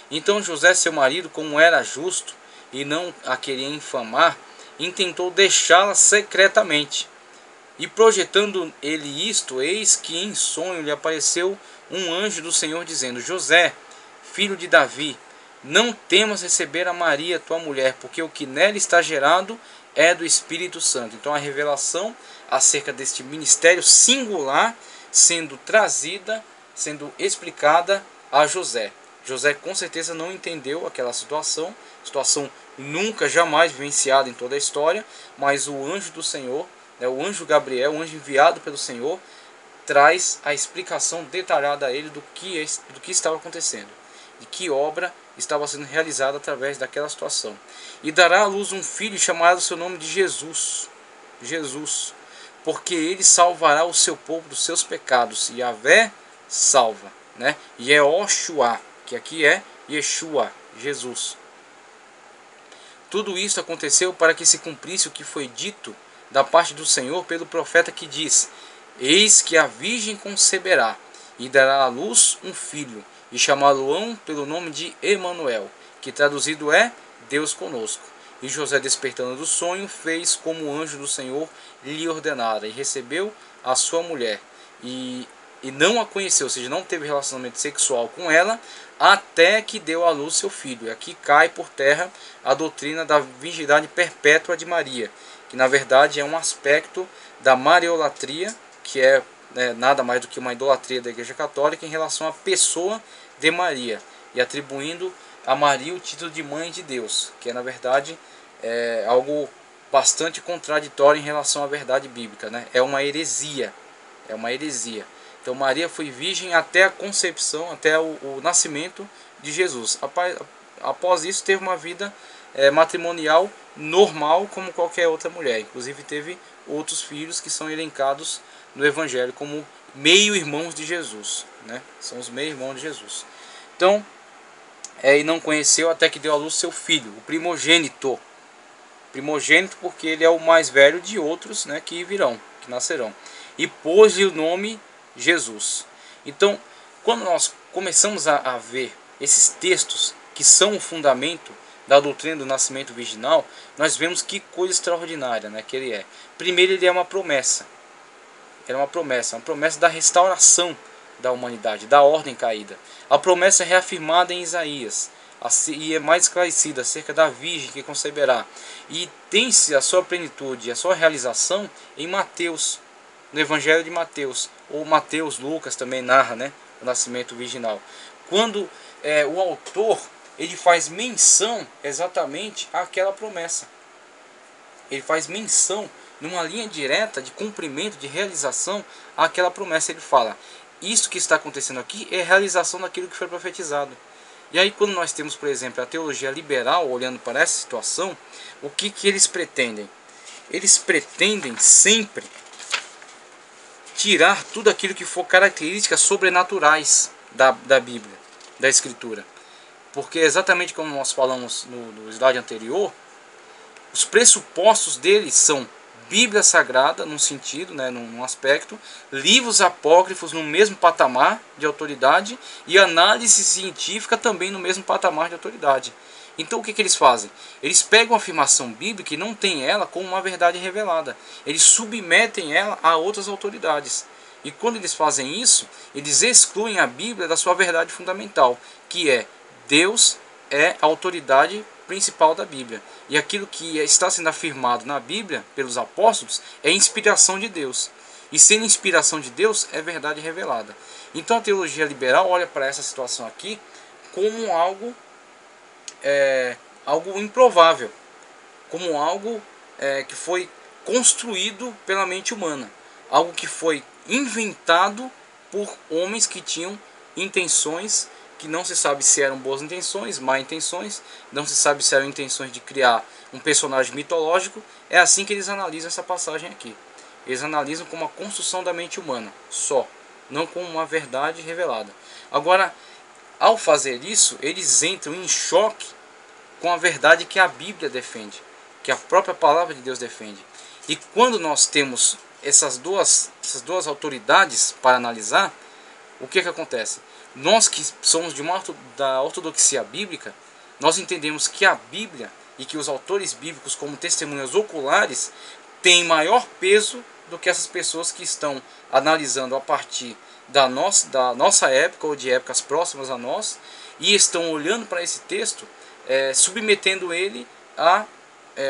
Então José, seu marido, como era justo e não a queria infamar, intentou deixá-la secretamente. E projetando ele isto, eis que em sonho lhe apareceu um anjo do Senhor, dizendo: José, filho de Davi, não temas receber a Maria, tua mulher, porque o que nela está gerado é do Espírito Santo. Então a revelação acerca deste ministério singular sendo trazida, sendo explicada a José. José com certeza não entendeu aquela situação nunca, jamais vivenciada em toda a história, mas o anjo do Senhor, o anjo Gabriel, o anjo enviado pelo Senhor, traz a explicação detalhada a ele do que estava acontecendo, de que obra estava sendo realizada através daquela situação. E dará à luz um filho, chamado seu nome de Jesus, porque ele salvará o seu povo dos seus pecados. E Yahvé salva, né? Yehoshua, que aqui é Yeshua, Jesus. Tudo isso aconteceu para que se cumprisse o que foi dito da parte do Senhor pelo profeta, que diz: eis que a virgem conceberá e dará à luz um filho, e chamá-lo-ão pelo nome de Emanuel, que traduzido é Deus conosco. E José, despertando do sonho, fez como o anjo do Senhor lhe ordenara, e recebeu a sua mulher, e não a conheceu, ou seja, não teve relacionamento sexual com ela, até que deu à luz seu filho. E aqui cai por terra a doutrina da virgindade perpétua de Maria, que na verdade é um aspecto da mariolatria, que é nada mais do que uma idolatria da Igreja Católica em relação à pessoa de Maria, e atribuindo a Maria o título de mãe de Deus, que é na verdade algo bastante contraditório em relação à verdade bíblica, né? É uma heresia, é uma heresia. Então Maria foi virgem até a concepção, até o nascimento de Jesus. Após isso teve uma vida matrimonial normal como qualquer outra mulher. Inclusive teve outros filhos que são elencados no Evangelho como meio-irmãos de Jesus, né? São os meio-irmãos de Jesus. Então, e não conheceu até que deu à luz seu filho, o primogênito. Primogênito porque ele é o mais velho de outros, né, que virão, que nascerão. E pôs-lhe o nome Jesus. Então, quando nós começamos a ver esses textos que são o fundamento da doutrina do nascimento virginal, nós vemos que coisa extraordinária, né, que ele é. Primeiro, ele é uma promessa. Era uma promessa da restauração da humanidade, da ordem caída. A promessa é reafirmada em Isaías e é mais esclarecida acerca da virgem que conceberá. E tem-se a sua plenitude, a sua realização em Mateus, no Evangelho de Mateus, ou Mateus, Lucas também narra, né, o nascimento virginal. Quando o autor ele faz menção exatamente àquela promessa. Ele faz menção numa linha direta de cumprimento, de realização àquela promessa. Ele fala, isso que está acontecendo aqui é a realização daquilo que foi profetizado. E aí quando nós temos, por exemplo, a teologia liberal olhando para essa situação, o que eles pretendem? Eles pretendem sempre tirar tudo aquilo que for características sobrenaturais da Bíblia, da Escritura. Porque exatamente como nós falamos no slide anterior, os pressupostos deles são Bíblia Sagrada, num sentido, né, num aspecto, livros apócrifos no mesmo patamar de autoridade e análise científica também no mesmo patamar de autoridade. Então o que eles fazem? Eles pegam a afirmação bíblica e não tem ela como uma verdade revelada. Eles submetem ela a outras autoridades. E quando eles fazem isso, eles excluem a Bíblia da sua verdade fundamental, que é Deus é a autoridade principal da Bíblia. E aquilo que está sendo afirmado na Bíblia pelos apóstolos é inspiração de Deus. E sendo inspiração de Deus é verdade revelada. Então a teologia liberal olha para essa situação aqui como algo improvável, como algo que foi construído pela mente humana, algo que foi inventado por homens que tinham intenções que não se sabe se eram boas intenções, má intenções, não se sabe se eram intenções de criar um personagem mitológico. É assim que eles analisam essa passagem aqui. Eles analisam como a construção da mente humana, só, não como uma verdade revelada. Agora, ao fazer isso, eles entram em choque com a verdade que a Bíblia defende, que a própria palavra de Deus defende. E quando nós temos essas duas autoridades para analisar, o que acontece? Nós que somos da ortodoxia bíblica, nós entendemos que a Bíblia e que os autores bíblicos como testemunhas oculares têm maior peso do que essas pessoas que estão analisando a partir da nossa época ou de épocas próximas a nós e estão olhando para esse texto, submetendo ele a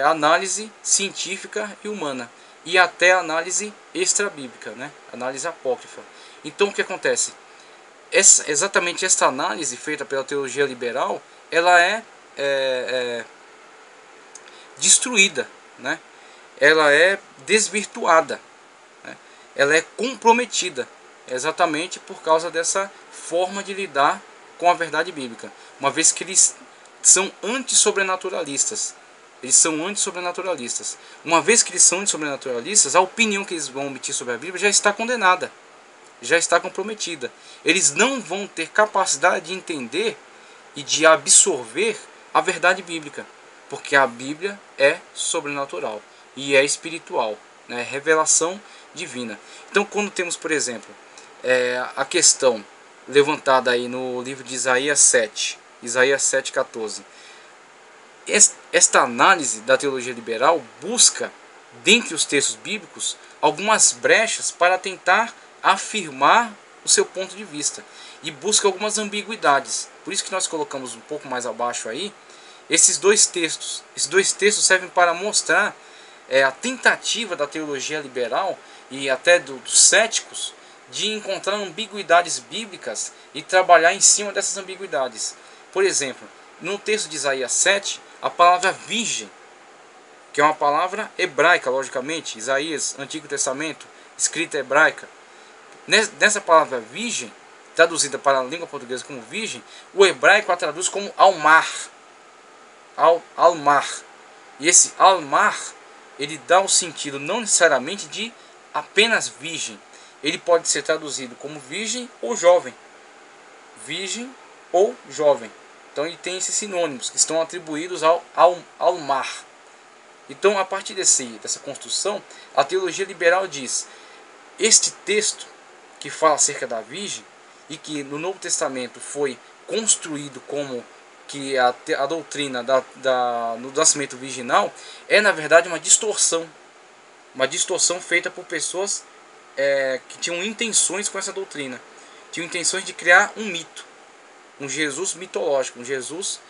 análise científica e humana e até análise extra-bíblica, né? Análise apócrifa. Então o que acontece? Exatamente esta análise feita pela teologia liberal, ela é destruída, né? Ela é desvirtuada, né? Ela é comprometida, exatamente por causa dessa forma de lidar com a verdade bíblica, uma vez que eles são antissobrenaturalistas. Eles são antissobrenaturalistas. Uma vez que eles são antissobrenaturalistas, a opinião que eles vão emitir sobre a Bíblia já está condenada, já está comprometida. Eles não vão ter capacidade de entender e de absorver a verdade bíblica, porque a Bíblia é sobrenatural e é espiritual, né? Revelação divina. Então quando temos, por exemplo, a questão levantada aí no livro de Isaías 7, Isaías 7,14. esta análise da teologia liberal busca, dentre os textos bíblicos, algumas brechas para tentar afirmar o seu ponto de vista, e busca algumas ambiguidades. Por isso que nós colocamos um pouco mais abaixo aí esses dois textos. Esses dois textos servem para mostrar a tentativa da teologia liberal e até dos céticos de encontrar ambiguidades bíblicas e trabalhar em cima dessas ambiguidades. Por exemplo, no texto de Isaías 7, a palavra virgem, que é uma palavra hebraica, logicamente, Isaías, Antigo Testamento, escrita hebraica. Nessa palavra virgem, traduzida para a língua portuguesa como virgem, o hebraico a traduz como almar. Almar. E esse almar, ele dá o sentido não necessariamente de apenas virgem. Ele pode ser traduzido como virgem ou jovem. Virgem ou jovem. Então ele tem esses sinônimos que estão atribuídos ao mar. Então, a partir dessa construção, a teologia liberal diz: este texto que fala acerca da virgem, e que no Novo Testamento foi construído como que a doutrina do nascimento virginal, é na verdade uma distorção feita por pessoas que tinham intenções com essa doutrina, tinham intenções de criar um mito, um Jesus mitológico, um Jesus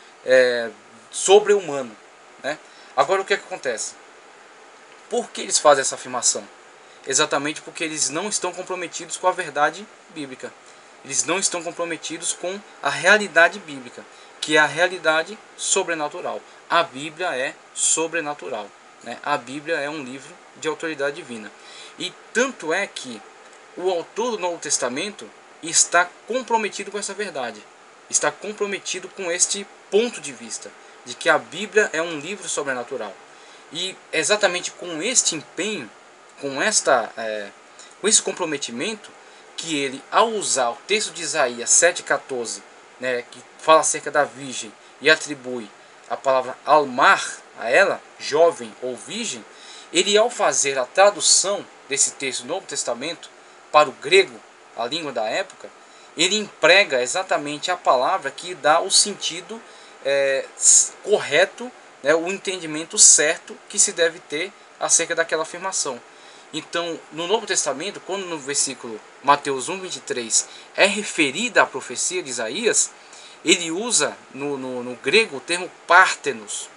sobre-humano, né? Agora, o que acontece? Por que eles fazem essa afirmação? Exatamente porque eles não estão comprometidos com a verdade bíblica. Eles não estão comprometidos com a realidade bíblica, que é a realidade sobrenatural. A Bíblia é sobrenatural, né? A Bíblia é um livro de autoridade divina. E tanto é que o autor do Novo Testamento está comprometido com essa verdade. Está comprometido com este ponto de vista, de que a Bíblia é um livro sobrenatural. E exatamente com este empenho, com esse comprometimento, que ele, ao usar o texto de Isaías 7,14, né, que fala acerca da virgem e atribui a palavra almar a ela, jovem ou virgem, ele, ao fazer a tradução desse texto do Novo Testamento para o grego, a língua da época, ele emprega exatamente a palavra que dá o sentido correto, né, o entendimento certo que se deve ter acerca daquela afirmação. Então, no Novo Testamento, quando no versículo Mateus 1,23 é referida à profecia de Isaías, ele usa no grego o termo pártenos.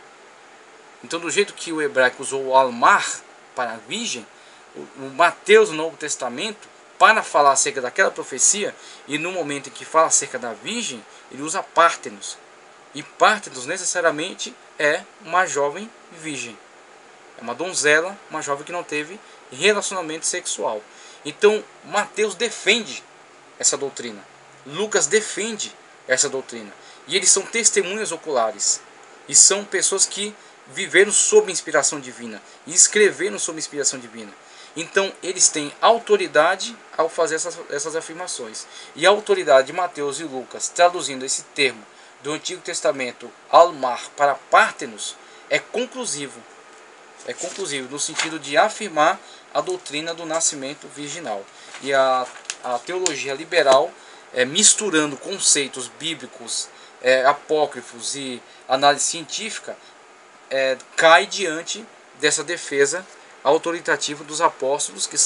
Então, do jeito que o hebraico usou o almar para a virgem, o Mateus, no Novo Testamento, para falar acerca daquela profecia, e no momento em que fala acerca da virgem, ele usa pártenos. E pártenos necessariamente é uma jovem virgem. É uma donzela, uma jovem que não teve relacionamento sexual. Então, Mateus defende essa doutrina. Lucas defende essa doutrina. E eles são testemunhas oculares. E são pessoas que viveram sob inspiração divina. E escreveram sob inspiração divina. Então, eles têm autoridade ao fazer essas afirmações. E a autoridade de Mateus e Lucas, traduzindo esse termo do Antigo Testamento, almar, para pártenos, é conclusivo. É conclusivo no sentido de afirmar a doutrina do nascimento virginal. E a teologia liberal, misturando conceitos bíblicos, apócrifos e análise científica, cai diante dessa defesa autoritativa dos apóstolos que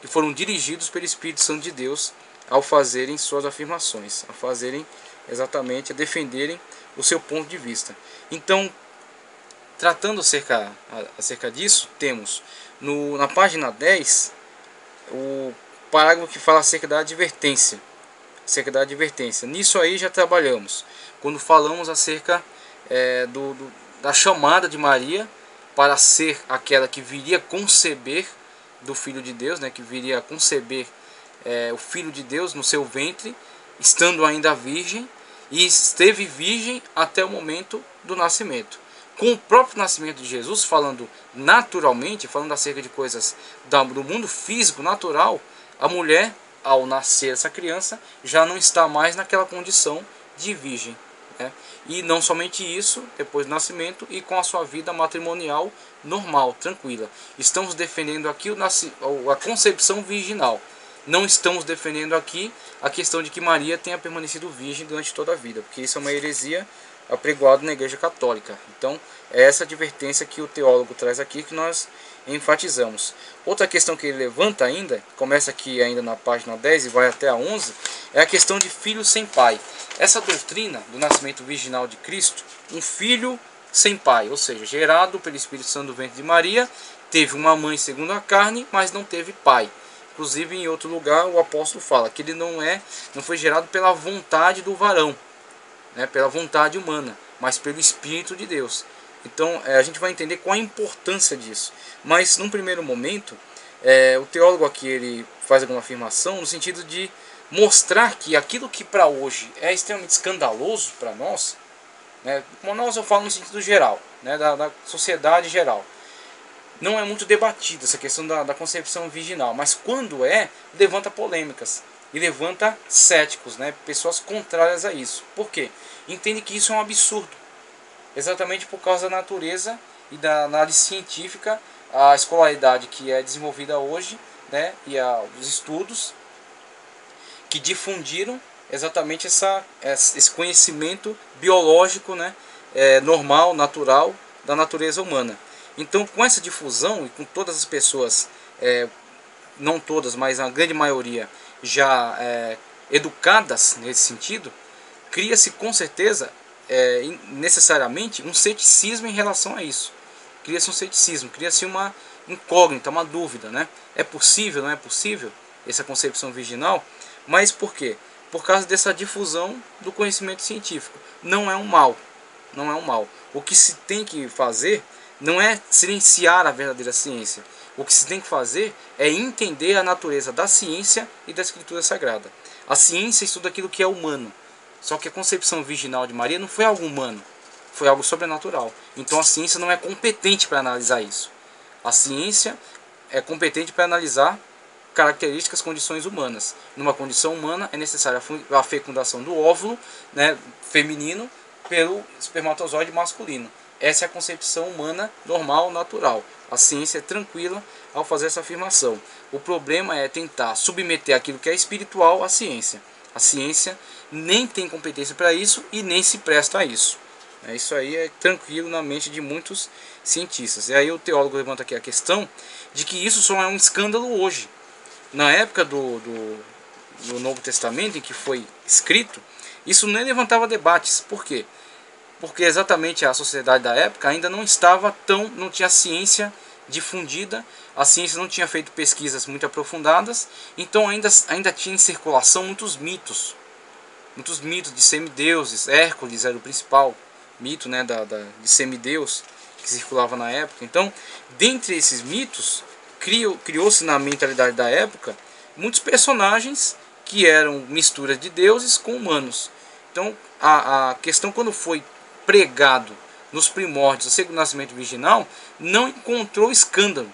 foram dirigidos pelo Espírito Santo de Deus ao fazerem suas afirmações, a defenderem o seu ponto de vista. Então, tratando acerca disso, temos na página 10 o parágrafo que fala acerca da advertência. Nisso aí já trabalhamos, quando falamos acerca da chamada de Maria para ser aquela que viria conceber do Filho de Deus, né, que viria conceber o Filho de Deus no seu ventre, estando ainda virgem, e esteve virgem até o momento do nascimento. Com o próprio nascimento de Jesus, falando naturalmente, falando acerca de coisas do mundo físico, natural, a mulher, ao nascer essa criança, já não está mais naquela condição de virgem, né? E não somente isso, depois do nascimento e com a sua vida matrimonial normal, tranquila. Estamos defendendo aqui a concepção virginal. Não estamos defendendo aqui a questão de que Maria tenha permanecido virgem durante toda a vida, porque isso é uma heresia apregoado na Igreja Católica. Então, é essa advertência que o teólogo traz aqui, que nós enfatizamos. Outra questão que ele levanta ainda, começa aqui ainda na página 10 e vai até a 11, é a questão de filho sem pai. Essa doutrina do nascimento virginal de Cristo, um filho sem pai, ou seja, gerado pelo Espírito Santo do ventre de Maria, teve uma mãe segundo a carne, mas não teve pai. Inclusive, em outro lugar, o apóstolo fala que ele não foi gerado pela vontade do varão, né, pela vontade humana, mas pelo Espírito de Deus. Então, a gente vai entender qual a importância disso. Mas, num primeiro momento, o teólogo aqui ele faz alguma afirmação no sentido de mostrar que aquilo que para hoje é extremamente escandaloso para nós, né, como nós eu falo no sentido geral, né, da sociedade geral, não é muito debatida essa questão da concepção virginal, mas quando levanta polêmicas e levanta céticos, né, pessoas contrárias a isso. Por quê? Entende que isso é um absurdo, exatamente por causa da natureza e da análise científica, a escolaridade que é desenvolvida hoje, né, e os estudos que difundiram exatamente esse conhecimento biológico, né, normal, natural da natureza humana. Então, com essa difusão e com todas as pessoas, não todas, mas a grande maioria já educadas nesse sentido, cria-se com certeza, necessariamente, um ceticismo em relação a isso. Cria-se um ceticismo, cria-se uma incógnita, uma dúvida, né? É possível, não é possível essa concepção virginal? Mas por quê? Por causa dessa difusão do conhecimento científico. Não é um mal, não é um mal. O que se tem que fazer não é silenciar a verdadeira ciência. O que se tem que fazer é entender a natureza da ciência e da Escritura Sagrada. A ciência estuda aquilo que é humano. Só que a concepção virginal de Maria não foi algo humano, foi algo sobrenatural. Então a ciência não é competente para analisar isso. A ciência é competente para analisar características, condições humanas. Numa condição humana é necessária a fecundação do óvulo, né, feminino pelo espermatozoide masculino. Essa é a concepção humana normal, natural. A ciência é tranquila ao fazer essa afirmação. O problema é tentar submeter aquilo que é espiritual à ciência. A ciência nem tem competência para isso e nem se presta a isso. Isso aí é tranquilo na mente de muitos cientistas. E aí o teólogo levanta aqui a questão de que isso só é um escândalo hoje. Na época do Novo Testamento, em que foi escrito, isso nem levantava debates. Por quê? Porque exatamente a sociedade da época ainda não tinha ciência difundida, a ciência não tinha feito pesquisas muito aprofundadas, então ainda tinha em circulação muitos mitos de semideuses. Hércules era o principal mito, né, de semideus que circulava na época. Então, dentre esses mitos, criou-se na mentalidade da época muitos personagens que eram misturas de deuses com humanos. Então, a questão, quando foi pregado nos primórdios do segundo nascimento virginal, não encontrou escândalo,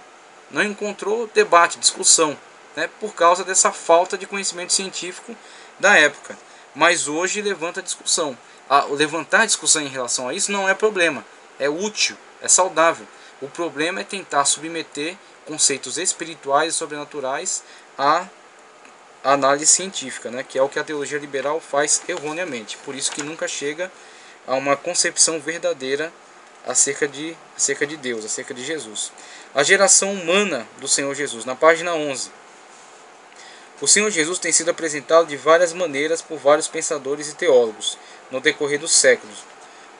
não encontrou debate, discussão, né, por causa dessa falta de conhecimento científico da época. Mas hoje levanta discussão. Levantar discussão em relação a isso não é problema, é útil, é saudável. O problema é tentar submeter conceitos espirituais e sobrenaturais à análise científica, né, que é o que a teologia liberal faz erroneamente. Por isso que nunca chega a uma concepção verdadeira acerca de Deus, acerca de Jesus. A geração humana do Senhor Jesus, na página 11. O Senhor Jesus tem sido apresentado de várias maneiras por vários pensadores e teólogos no decorrer dos séculos.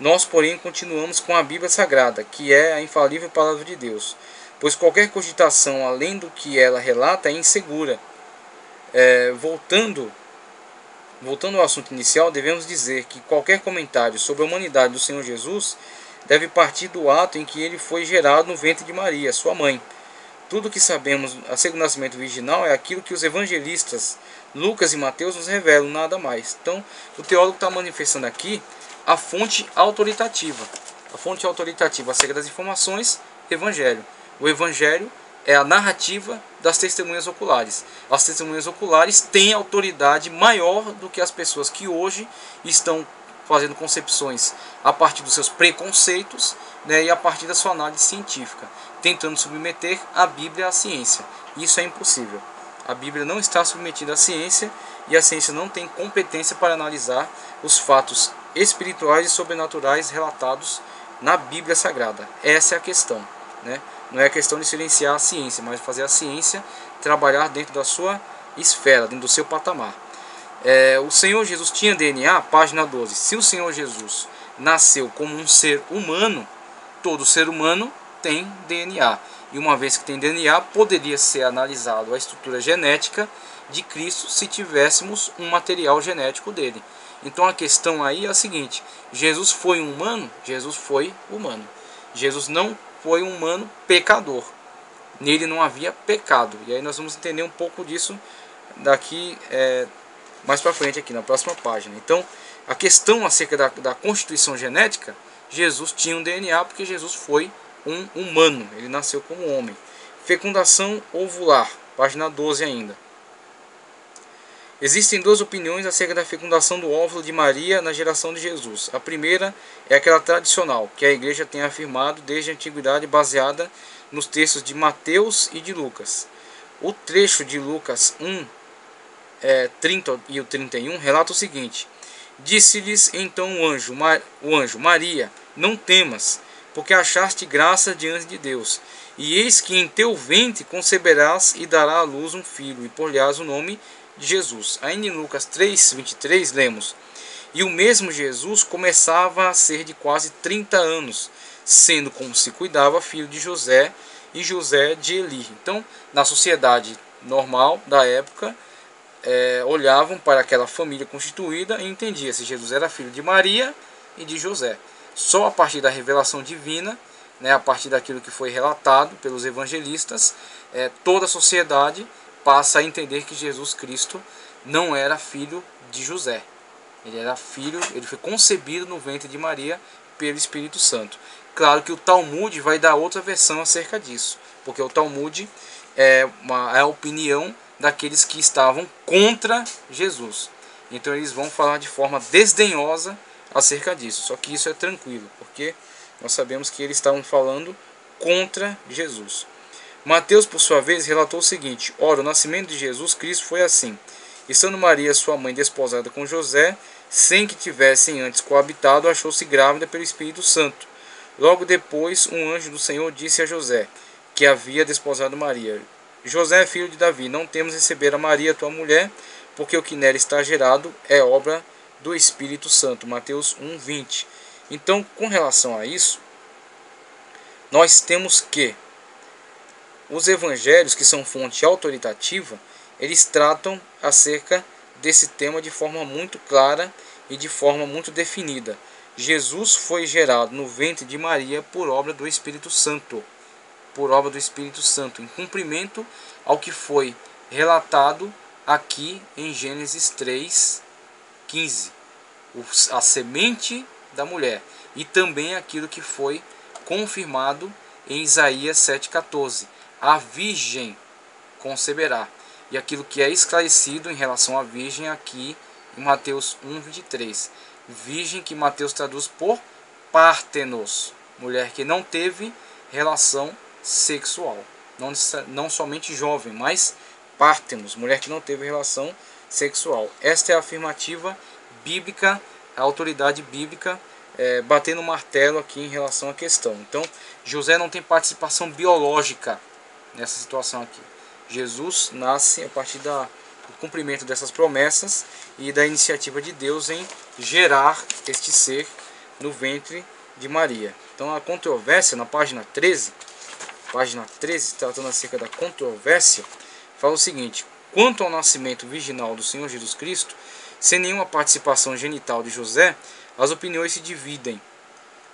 Nós, porém, continuamos com a Bíblia Sagrada, que é a infalível palavra de Deus, pois qualquer cogitação além do que ela relata é insegura. Voltando ao assunto inicial, devemos dizer que qualquer comentário sobre a humanidade do Senhor Jesus deve partir do ato em que ele foi gerado no ventre de Maria, sua mãe. Tudo o que sabemos acerca do nascimento virginal é aquilo que os evangelistas Lucas e Mateus nos revelam, nada mais. Então, o teólogo está manifestando aqui a fonte autoritativa. A fonte autoritativa acerca das informações, Evangelho. O Evangelho é a narrativa das testemunhas oculares. As testemunhas oculares têm autoridade maior do que as pessoas que hoje estão fazendo concepções a partir dos seus preconceitos, né, e a partir da sua análise científica, tentando submeter a Bíblia à ciência. Isso é impossível. A Bíblia não está submetida à ciência e a ciência não tem competência para analisar os fatos espirituais e sobrenaturais relatados na Bíblia Sagrada. Essa é a questão, né? Não é a questão de silenciar a ciência, mas fazer a ciência trabalhar dentro da sua esfera, dentro do seu patamar. O Senhor Jesus tinha DNA, página 12. Se o Senhor Jesus nasceu como um ser humano, todo ser humano tem DNA. E uma vez que tem DNA, poderia ser analisado a estrutura genética de Cristo se tivéssemos um material genético dele. Então a questão aí é a seguinte: Jesus foi um humano? Jesus foi humano. Jesus não foi um humano pecador. Nele não havia pecado. E aí nós vamos entender um pouco disso daqui mais para frente aqui na próxima página. Então a questão acerca da constituição genética, Jesus tinha um DNA porque Jesus foi um humano, ele nasceu como homem. Fecundação ovular, página 12 ainda. Existem duas opiniões acerca da fecundação do óvulo de Maria na geração de Jesus. A primeira é aquela tradicional, que a igreja tem afirmado desde a antiguidade, baseada nos textos de Mateus e de Lucas. O trecho de Lucas 1, 30 e o 31 relata o seguinte: Disse-lhes então o anjo, Maria, não temas, porque achaste graça diante de Deus. E eis que em teu ventre conceberás e dará à luz um filho, e por-lhe-ás o nome de Jesus. Ainda em Lucas 3:23 lemos: E o mesmo Jesus começava a ser de quase 30 anos, sendo como se cuidava filho de José e José de Eli. Então, na sociedade normal da época, olhavam para aquela família constituída e entendiam se Jesus era filho de Maria e de José. Só a partir da revelação divina, a partir daquilo que foi relatado pelos evangelistas, toda a sociedade passa a entender que Jesus Cristo não era filho de José. Ele foi concebido no ventre de Maria pelo Espírito Santo. Claro que o Talmud vai dar outra versão acerca disso, porque o Talmud é a opinião daqueles que estavam contra Jesus. Então eles vão falar de forma desdenhosa acerca disso. Só que isso é tranquilo, porque nós sabemos que eles estavam falando contra Jesus. Mateus, por sua vez, relatou o seguinte: Ora, o nascimento de Jesus Cristo foi assim. Estando Maria, sua mãe, desposada com José, sem que tivessem antes coabitado, achou-se grávida pelo Espírito Santo. Logo depois, um anjo do Senhor disse a José, que havia desposado Maria: José, filho de Davi, não temos receber a Maria, tua mulher, porque o que nela está gerado é obra do Espírito Santo. Mateus 1:20. Então, com relação a isso, nós temos que os evangelhos, que são fonte autoritativa, eles tratam acerca desse tema de forma muito clara e de forma muito definida. Jesus foi gerado no ventre de Maria por obra do Espírito Santo. Por obra do Espírito Santo, em cumprimento ao que foi relatado aqui em Gênesis 3:15. A semente da mulher. E também aquilo que foi confirmado em Isaías 7:14. A virgem conceberá. E aquilo que é esclarecido em relação à virgem aqui em Mateus 1:23. Virgem que Mateus traduz por pártenos. Mulher que não teve relação sexual. Não somente jovem, mas pártenos. Mulher que não teve relação sexual. Esta é a afirmativa bíblica, a autoridade bíblica batendo o martelo aqui em relação à questão. Então, José não tem participação biológica nessa situação aqui. Jesus nasce a partir do cumprimento dessas promessas e da iniciativa de Deus em gerar este ser no ventre de Maria. Então a controvérsia na página 13, tratando acerca da controvérsia, fala o seguinte: quanto ao nascimento virginal do Senhor Jesus Cristo, sem nenhuma participação genital de José, as opiniões se dividem.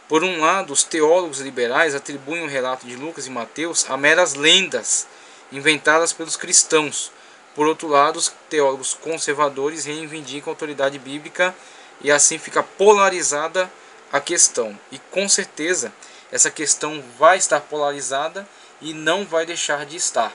Por um lado, os teólogos liberais atribuem o relato de Lucas e Mateus a meras lendas inventadas pelos cristãos. Por outro lado, os teólogos conservadores reivindicam a autoridade bíblica e assim fica polarizada a questão. E com certeza essa questão vai estar polarizada e não vai deixar de estar.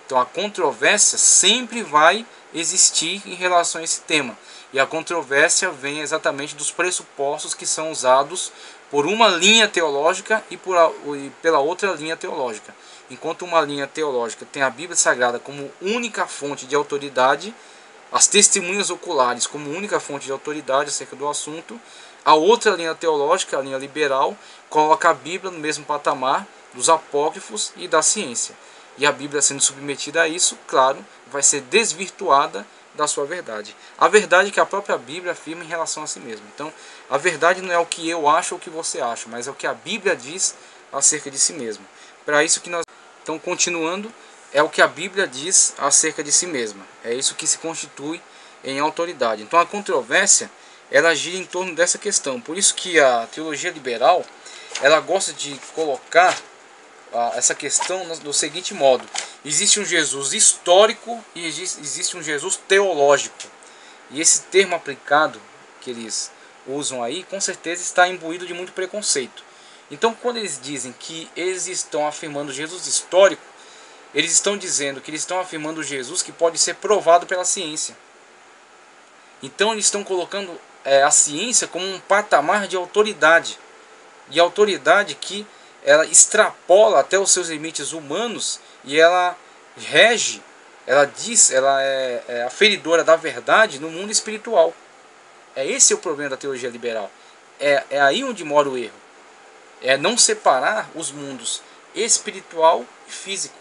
Então a controvérsia sempre vai existir em relação a esse tema. E a controvérsia vem exatamente dos pressupostos que são usados por uma linha teológica e pela outra linha teológica. Enquanto uma linha teológica tem a Bíblia Sagrada como única fonte de autoridade, as testemunhas oculares como única fonte de autoridade acerca do assunto, a outra linha teológica, a linha liberal, coloca a Bíblia no mesmo patamar dos apócrifos e da ciência. E a Bíblia, sendo submetida a isso, claro, vai ser desvirtuada da sua verdade. A verdade que a própria Bíblia afirma em relação a si mesma. Então, a verdade não é o que eu acho ou o que você acha, mas é o que a Bíblia diz acerca de si mesma. Para isso que nós... Então, continuando, é o que a Bíblia diz acerca de si mesma. É isso que se constitui em autoridade. Então, a controvérsia, ela gira em torno dessa questão. Por isso que a teologia liberal, ela gosta de colocar essa questão do seguinte modo: existe um Jesus histórico e existe um Jesus teológico. E esse termo aplicado que eles usam aí, com certeza está imbuído de muito preconceito. Então, quando eles dizem que eles estão afirmando Jesus histórico, eles estão dizendo que eles estão afirmando Jesus que pode ser provado pela ciência. Então, eles estão colocando a ciência como um patamar de autoridade. E autoridade que ela extrapola até os seus limites humanos e ela rege, ela diz, ela é aferidora da verdade no mundo espiritual. Esse o problema da teologia liberal. É aí onde mora o erro. É não separar os mundos espiritual e físico.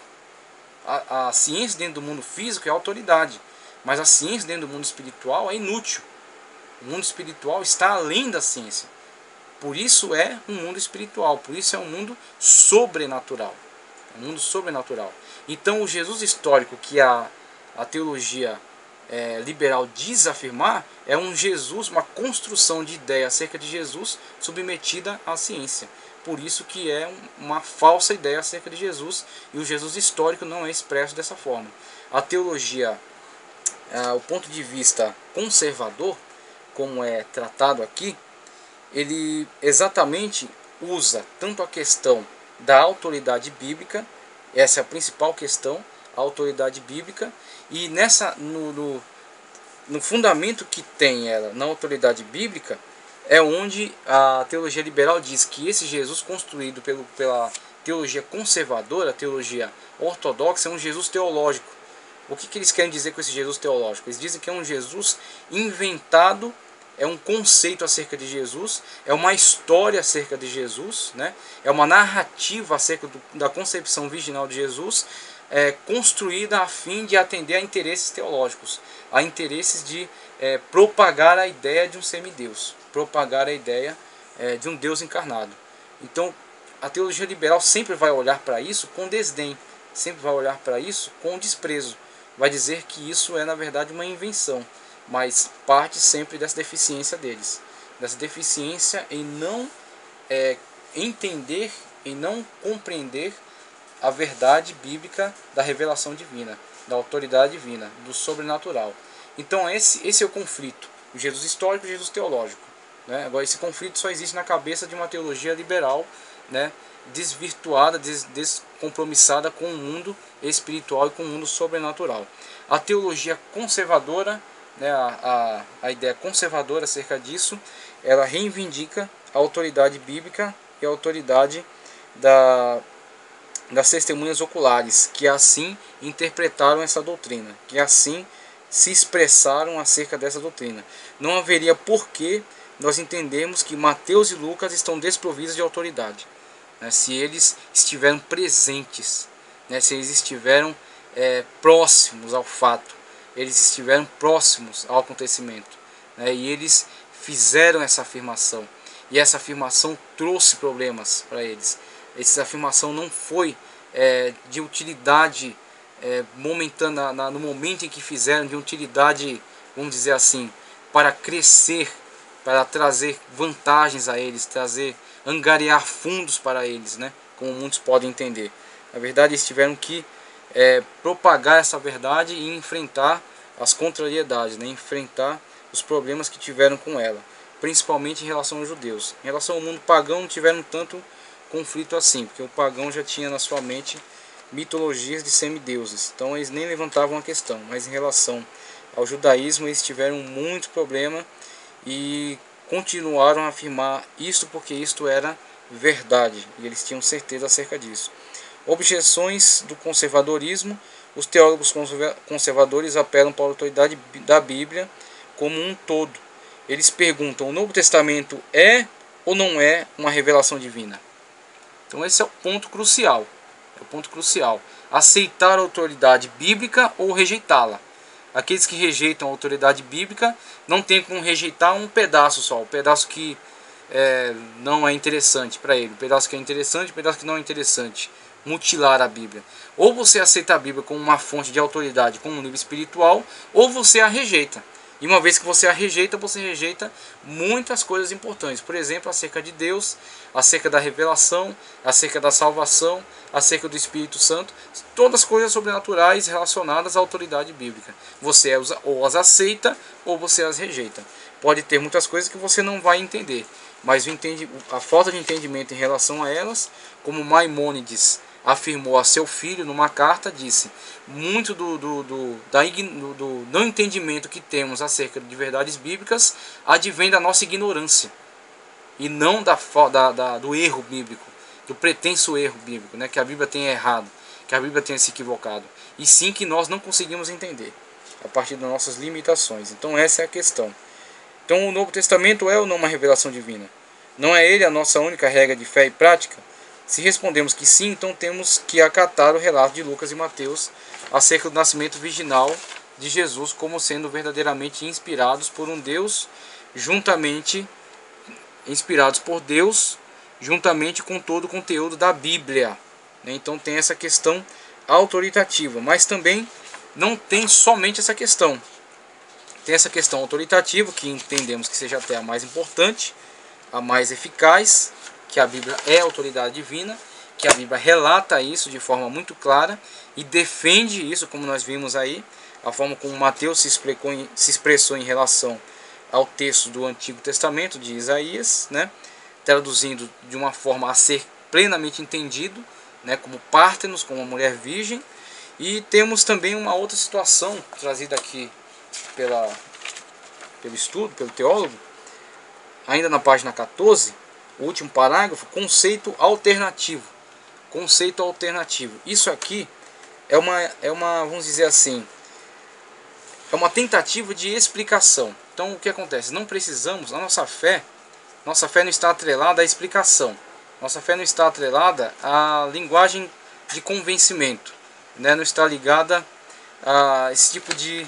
A ciência dentro do mundo físico é autoridade, mas a ciência dentro do mundo espiritual é inútil. O mundo espiritual está além da ciência. Por isso é um mundo espiritual, por isso é um mundo sobrenatural. É um mundo sobrenatural. Então o Jesus histórico que a teologia liberal diz afirmar é um Jesus, uma construção de ideia acerca de Jesus submetida à ciência. Por isso que é uma falsa ideia acerca de Jesus, e o Jesus histórico não é expresso dessa forma. A teologia, o ponto de vista conservador, como é tratado aqui, ele exatamente usa tanto a questão da autoridade bíblica, essa é a principal questão, a autoridade bíblica, e no fundamento que tem ela na autoridade bíblica, é onde a teologia liberal diz que esse Jesus construído pela teologia conservadora, a teologia ortodoxa, é um Jesus teológico. O que eles querem dizer com esse Jesus teológico? Eles dizem que é um Jesus inventado, é um conceito acerca de Jesus, é uma história acerca de Jesus, né? É uma narrativa acerca da concepção virginal de Jesus, construída a fim de atender a interesses teológicos, a interesses de propagar a ideia de um semideus, propagar a ideia de um Deus encarnado. Então, a teologia liberal sempre vai olhar para isso com desdém, sempre vai olhar para isso com desprezo, vai dizer que isso é na verdade uma invenção, mas parte sempre dessa deficiência deles, dessa deficiência em não entender, em não compreender a verdade bíblica da revelação divina, da autoridade divina, do sobrenatural. Então esse é o conflito, o Jesus histórico e o Jesus teológico, né? Agora, esse conflito só existe na cabeça de uma teologia liberal, né? Desvirtuada, descompromissada com o mundo espiritual e com o mundo sobrenatural. A teologia conservadora, né, a ideia conservadora acerca disso, ela reivindica a autoridade bíblica e a autoridade das testemunhas oculares, que assim interpretaram essa doutrina, que assim se expressaram acerca dessa doutrina. Não haveria porquê nós entendermos que Mateus e Lucas estão desprovidos de autoridade, né, se eles estiveram presentes, né, se eles estiveram próximos ao fato, eles estiveram próximos ao acontecimento, né, e eles fizeram essa afirmação, e essa afirmação trouxe problemas para eles. Essa afirmação não foi de utilidade momentânea no momento em que fizeram, de utilidade, vamos dizer assim, para crescer, para trazer vantagens a eles, angariar fundos para eles, né, como muitos podem entender. Na verdade, eles tiveram que propagar essa verdade e enfrentar as contrariedades, né, enfrentar os problemas que tiveram com ela, principalmente em relação aos judeus. Em relação ao mundo pagão, não tiveram tanto conflito assim, porque o pagão já tinha na sua mente mitologias de semideuses, então eles nem levantavam a questão. Mas em relação ao judaísmo, eles tiveram muito problema, e continuaram a afirmar isto porque isto era verdade, e eles tinham certeza acerca disso. Objeções do conservadorismo. Os teólogos conservadores apelam para a autoridade da Bíblia como um todo. Eles perguntam: o Novo Testamento é ou não é uma revelação divina? Então esse é o ponto crucial. É o ponto crucial. Aceitar a autoridade bíblica ou rejeitá-la. Aqueles que rejeitam a autoridade bíblica não tem como rejeitar um pedaço só, um pedaço que não é interessante para ele, um pedaço que é interessante, um pedaço que não é interessante. Mutilar a Bíblia. Ou você aceita a Bíblia como uma fonte de autoridade, como um livro espiritual, ou você a rejeita. E uma vez que você rejeita muitas coisas importantes. Por exemplo, acerca de Deus, acerca da revelação, acerca da salvação, acerca do Espírito Santo. Todas coisas sobrenaturais relacionadas à autoridade bíblica. Você ou as aceita ou você as rejeita. Pode ter muitas coisas que você não vai entender. Mas a falta de entendimento em relação a elas, como Maimônides afirmou a seu filho numa carta, disse: muito do não entendimento que temos acerca de verdades bíblicas advém da nossa ignorância e não do erro bíblico, do pretenso erro bíblico, né, que a Bíblia tenha errado, que a Bíblia tenha se equivocado, e sim que nós não conseguimos entender a partir das nossas limitações. Então essa é a questão. Então o Novo Testamento é ou não uma revelação divina? Não é ele a nossa única regra de fé e prática? Se respondemos que sim, então temos que acatar o relato de Lucas e Mateus acerca do nascimento virginal de Jesus como sendo verdadeiramente inspirados por um Deus, inspirados por Deus, juntamente com todo o conteúdo da Bíblia. Então tem essa questão autoritativa, mas também não tem somente essa questão. Tem essa questão autoritativa, que entendemos que seja até a mais importante, a mais eficaz, que a Bíblia é autoridade divina, que a Bíblia relata isso de forma muito clara e defende isso, como nós vimos aí, a forma como Mateus se expressou em relação ao texto do Antigo Testamento de Isaías, né, traduzindo de uma forma a ser plenamente entendido, né, como Pártenos, como uma mulher virgem. E temos também uma outra situação trazida aqui pelo estudo, pelo teólogo, ainda na página 14, o último parágrafo: conceito alternativo. Conceito alternativo. Isso aqui é uma, vamos dizer assim, é uma tentativa de explicação. Então o que acontece? Não precisamos, a nossa fé não está atrelada à explicação. Nossa fé não está atrelada à linguagem de convencimento, né? Não está ligada a esse tipo de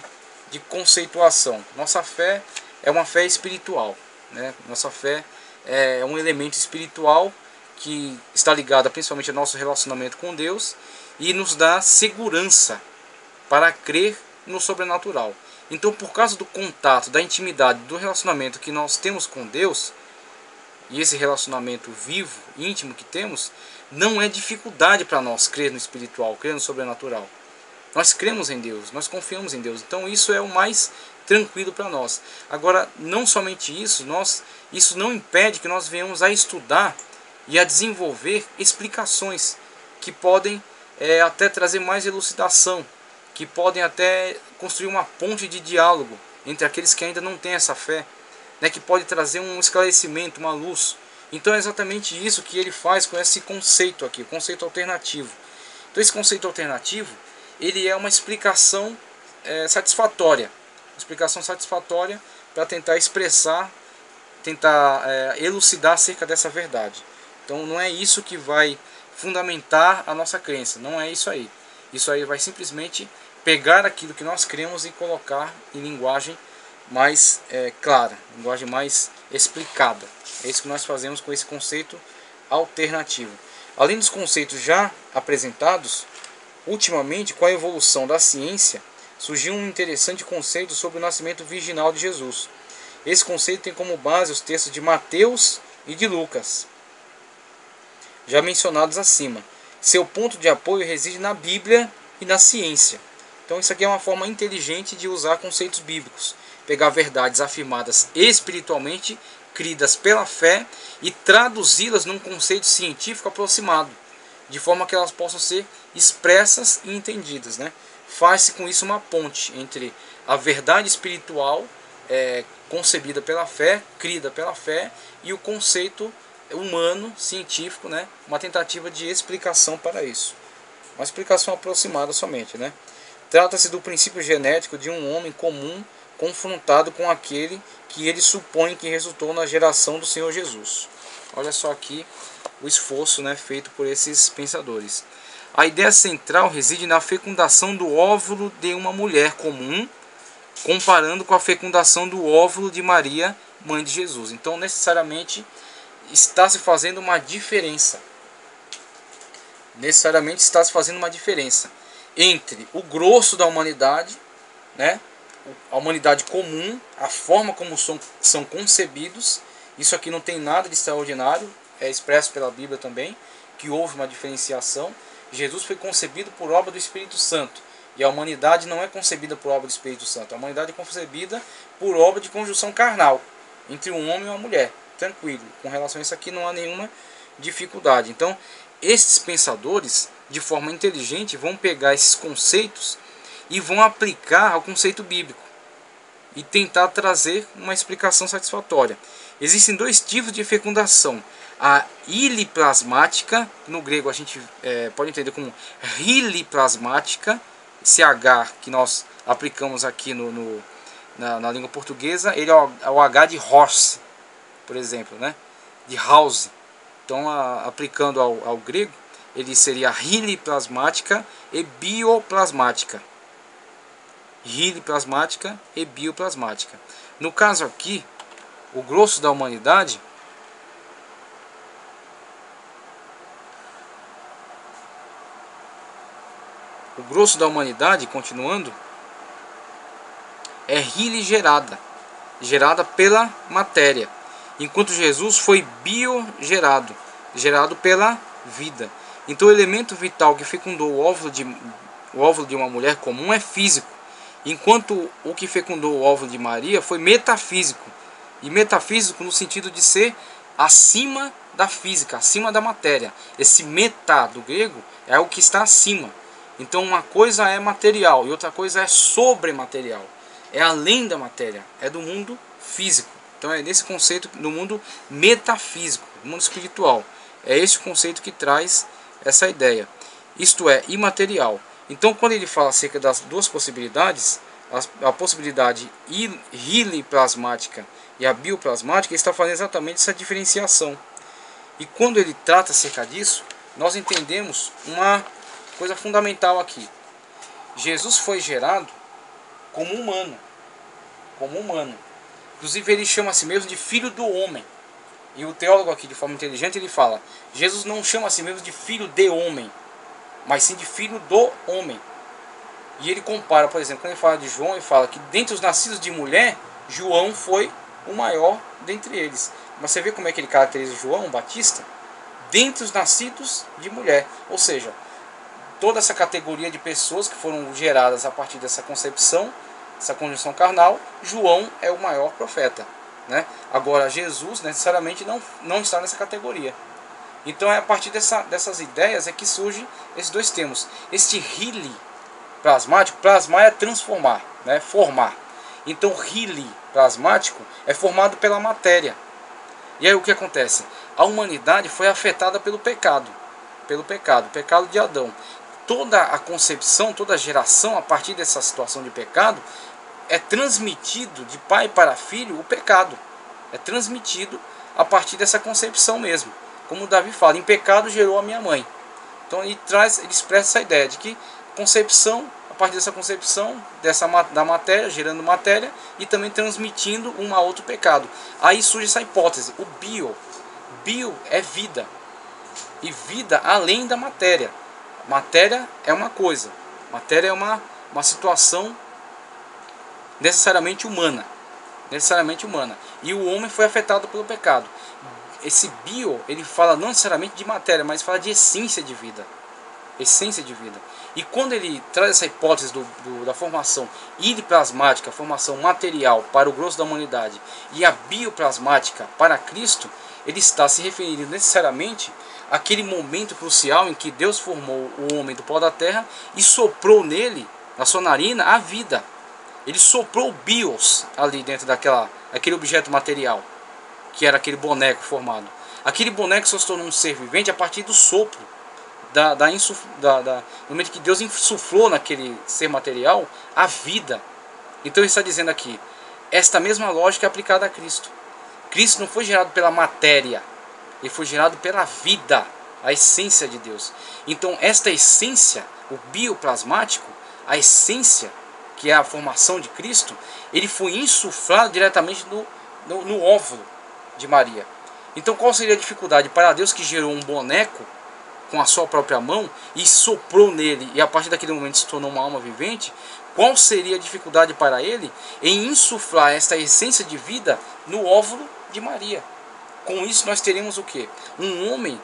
conceituação. Nossa fé é uma fé espiritual, né? Nossa fé é um elemento espiritual que está ligado principalmente ao nosso relacionamento com Deus e nos dá segurança para crer no sobrenatural. Então, por causa do contato, da intimidade, do relacionamento que nós temos com Deus, e esse relacionamento vivo, íntimo que temos, não é dificuldade para nós crer no espiritual, crer no sobrenatural. Nós cremos em Deus, nós confiamos em Deus. Então isso é o mais tranquilo para nós. Agora, não somente isso, isso não impede que nós venhamos a estudar e a desenvolver explicações que podem até trazer mais elucidação, que podem até construir uma ponte de diálogo entre aqueles que ainda não têm essa fé, né, que pode trazer um esclarecimento, uma luz. Então é exatamente isso que ele faz com esse conceito aqui, o conceito alternativo. Então esse conceito alternativo, ele é uma explicação satisfatória. Uma explicação satisfatória para tentar expressar, elucidar acerca dessa verdade. Então não é isso que vai fundamentar a nossa crença, não é isso aí. Isso aí vai simplesmente pegar aquilo que nós cremos e colocar em linguagem mais clara, linguagem mais explicada. É isso que nós fazemos com esse conceito alternativo. Além dos conceitos já apresentados, ultimamente, com a evolução da ciência, surgiu um interessante conceito sobre o nascimento virginal de Jesus. Esse conceito tem como base os textos de Mateus e de Lucas, já mencionados acima. Seu ponto de apoio reside na Bíblia e na ciência. Então isso aqui é uma forma inteligente de usar conceitos bíblicos. Pegar verdades afirmadas espiritualmente, cridas pela fé, e traduzi-las num conceito científico aproximado, de forma que elas possam ser expressas e entendidas, né? Faz-se com isso uma ponte entre a verdade espiritual concebida pela fé, crida pela fé, e o conceito humano, científico, né? Uma tentativa de explicação para isso. Uma explicação aproximada somente, né? Trata-se do princípio genético de um homem comum confrontado com aquele que ele supõe que resultou na geração do Senhor Jesus. Olha só aqui o esforço, né, feito por esses pensadores. A ideia central reside na fecundação do óvulo de uma mulher comum, comparando com a fecundação do óvulo de Maria, mãe de Jesus. Então, necessariamente, está se fazendo uma diferença. Necessariamente está se fazendo uma diferença entre o grosso da humanidade, né, a humanidade comum, a forma como são concebidos. Isso aqui não tem nada de extraordinário, é expresso pela Bíblia também, que houve uma diferenciação. Jesus foi concebido por obra do Espírito Santo, e a humanidade não é concebida por obra do Espírito Santo. A humanidade é concebida por obra de conjunção carnal, entre um homem e uma mulher. Tranquilo, com relação a isso aqui não há nenhuma dificuldade. Então, esses pensadores, de forma inteligente, vão pegar esses conceitos e vão aplicar ao conceito bíblico e tentar trazer uma explicação satisfatória. Existem dois tipos de fecundação: a iliplasmática, no grego a gente pode entender como riliplasmática, esse H que nós aplicamos aqui na língua portuguesa, ele é o H de horse, por exemplo, né? De house. Então, aplicando ao grego, ele seria riliplasmática e bioplasmática. Riliplasmática e bioplasmática. No caso aqui, o grosso da humanidade continuando, é gerada pela matéria, enquanto Jesus foi biogerado, gerado pela vida. Então, o elemento vital que fecundou o óvulo de uma mulher comum é físico, enquanto o que fecundou o óvulo de Maria foi metafísico. E metafísico no sentido de ser acima da física, acima da matéria. Esse meta do grego é o que está acima. Então, uma coisa é material e outra coisa é sobrematerial. É além da matéria, é do mundo físico. Então, é nesse conceito do mundo metafísico, do mundo espiritual. É esse o conceito que traz essa ideia. Isto é, imaterial. Então, quando ele fala acerca das duas possibilidades, a possibilidade riliplasmática e a bioplasmática, ele está fazendo exatamente essa diferenciação. E quando ele trata acerca disso, nós entendemos uma coisa fundamental aqui. Jesus foi gerado como humano. Como humano. Inclusive, ele chama a si mesmo de filho do homem. E o teólogo aqui, de forma inteligente, ele fala: Jesus não chama a si mesmo de filho de homem, mas sim de filho do homem. E ele compara, por exemplo, quando ele fala de João, ele fala que dentre os nascidos de mulher, João foi o maior dentre eles. Mas você vê como é que ele caracteriza João Batista? Dentre os nascidos de mulher. Ou seja, toda essa categoria de pessoas que foram geradas a partir dessa concepção, essa conjunção carnal, João é o maior profeta, né? Agora, Jesus necessariamente não está nessa categoria. Então, é a partir dessas ideias é que surgem esses dois termos. Este hili plasmático, plasmar é transformar, né? Formar. Então, hili plasmático é formado pela matéria. E aí o que acontece? A humanidade foi afetada pelo pecado pecado de Adão. Toda a concepção, toda a geração a partir dessa situação de pecado é transmitido de pai para filho o pecado. É transmitido a partir dessa concepção mesmo. Como Davi fala, em pecado gerou a minha mãe. Então ele expressa essa ideia de que concepção, a partir dessa concepção da matéria, gerando matéria e também transmitindo um a outro pecado. Aí surge essa hipótese, o bio. Bio é vida. E vida além da matéria. Matéria é uma coisa. Matéria é uma situação necessariamente humana. Necessariamente humana. E o homem foi afetado pelo pecado. Esse bio, ele fala não necessariamente de matéria, mas fala de essência de vida. Essência de vida. E quando ele traz essa hipótese da formação iliplasmática, formação material para o grosso da humanidade, e a bioplasmática para Cristo, ele está se referindo necessariamente àquele momento crucial em que Deus formou o homem do pó da terra e soprou nele, na sua narina, a vida. Ele soprou o bios ali dentro aquele objeto material, que era aquele boneco formado. Aquele boneco só se tornou um ser vivente a partir do sopro, no momento que Deus insuflou naquele ser material a vida. Então ele está dizendo aqui, esta mesma lógica é aplicada a Cristo. Cristo não foi gerado pela matéria, ele foi gerado pela vida, a essência de Deus. Então esta essência, o bioplasmático, a essência, que é a formação de Cristo, ele foi insuflado diretamente no óvulo de Maria. Então qual seria a dificuldade para Deus, que gerou um boneco com a sua própria mão e soprou nele, e a partir daquele momento se tornou uma alma vivente? Qual seria a dificuldade para ele em insuflar esta essência de vida no óvulo de Maria? Com isso nós teremos o quê? Um homem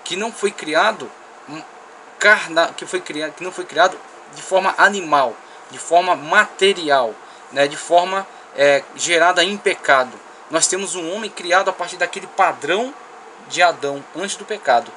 que não foi criado que não foi criado de forma animal, de forma material, né, de forma gerada em pecado. Nós temos um homem criado a partir daquele padrão de Adão antes do pecado,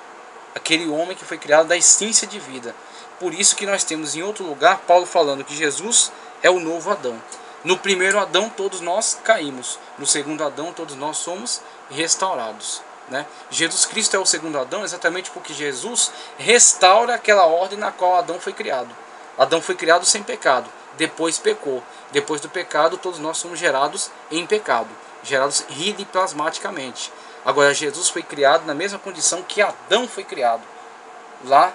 aquele homem que foi criado da essência de vida. Por isso que nós temos em outro lugar Paulo falando que Jesus é o novo Adão. No primeiro Adão todos nós caímos, no segundo Adão todos nós somos restaurados, né? Jesus Cristo é o segundo Adão exatamente porque Jesus restaura aquela ordem na qual Adão foi criado. Adão foi criado sem pecado, depois pecou. Depois do pecado todos nós somos gerados em pecado, gerados ridiplasmaticamente. Agora Jesus foi criado na mesma condição que Adão foi criado, lá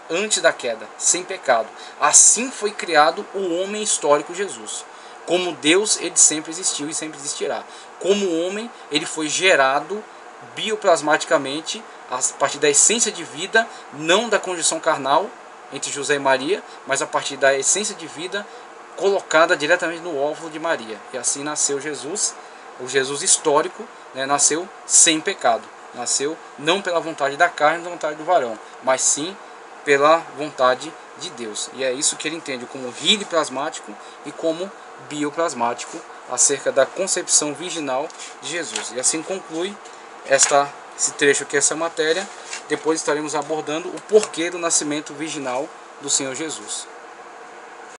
antes da queda, sem pecado. Assim foi criado o homem histórico Jesus. Como Deus, ele sempre existiu e sempre existirá. Como homem, ele foi gerado bioplasmaticamente a partir da essência de vida, não da conjunção carnal entre José e Maria, mas a partir da essência de vida colocada diretamente no óvulo de Maria. E assim nasceu Jesus, o Jesus histórico, né, nasceu sem pecado. Nasceu não pela vontade da carne, da vontade do varão, mas sim pela vontade de Deus. E é isso que ele entende como ridiplasmático e como bioplasmático acerca da concepção virginal de Jesus. E assim conclui esse trecho aqui, essa matéria. Depois estaremos abordando o porquê do nascimento virginal do Senhor Jesus.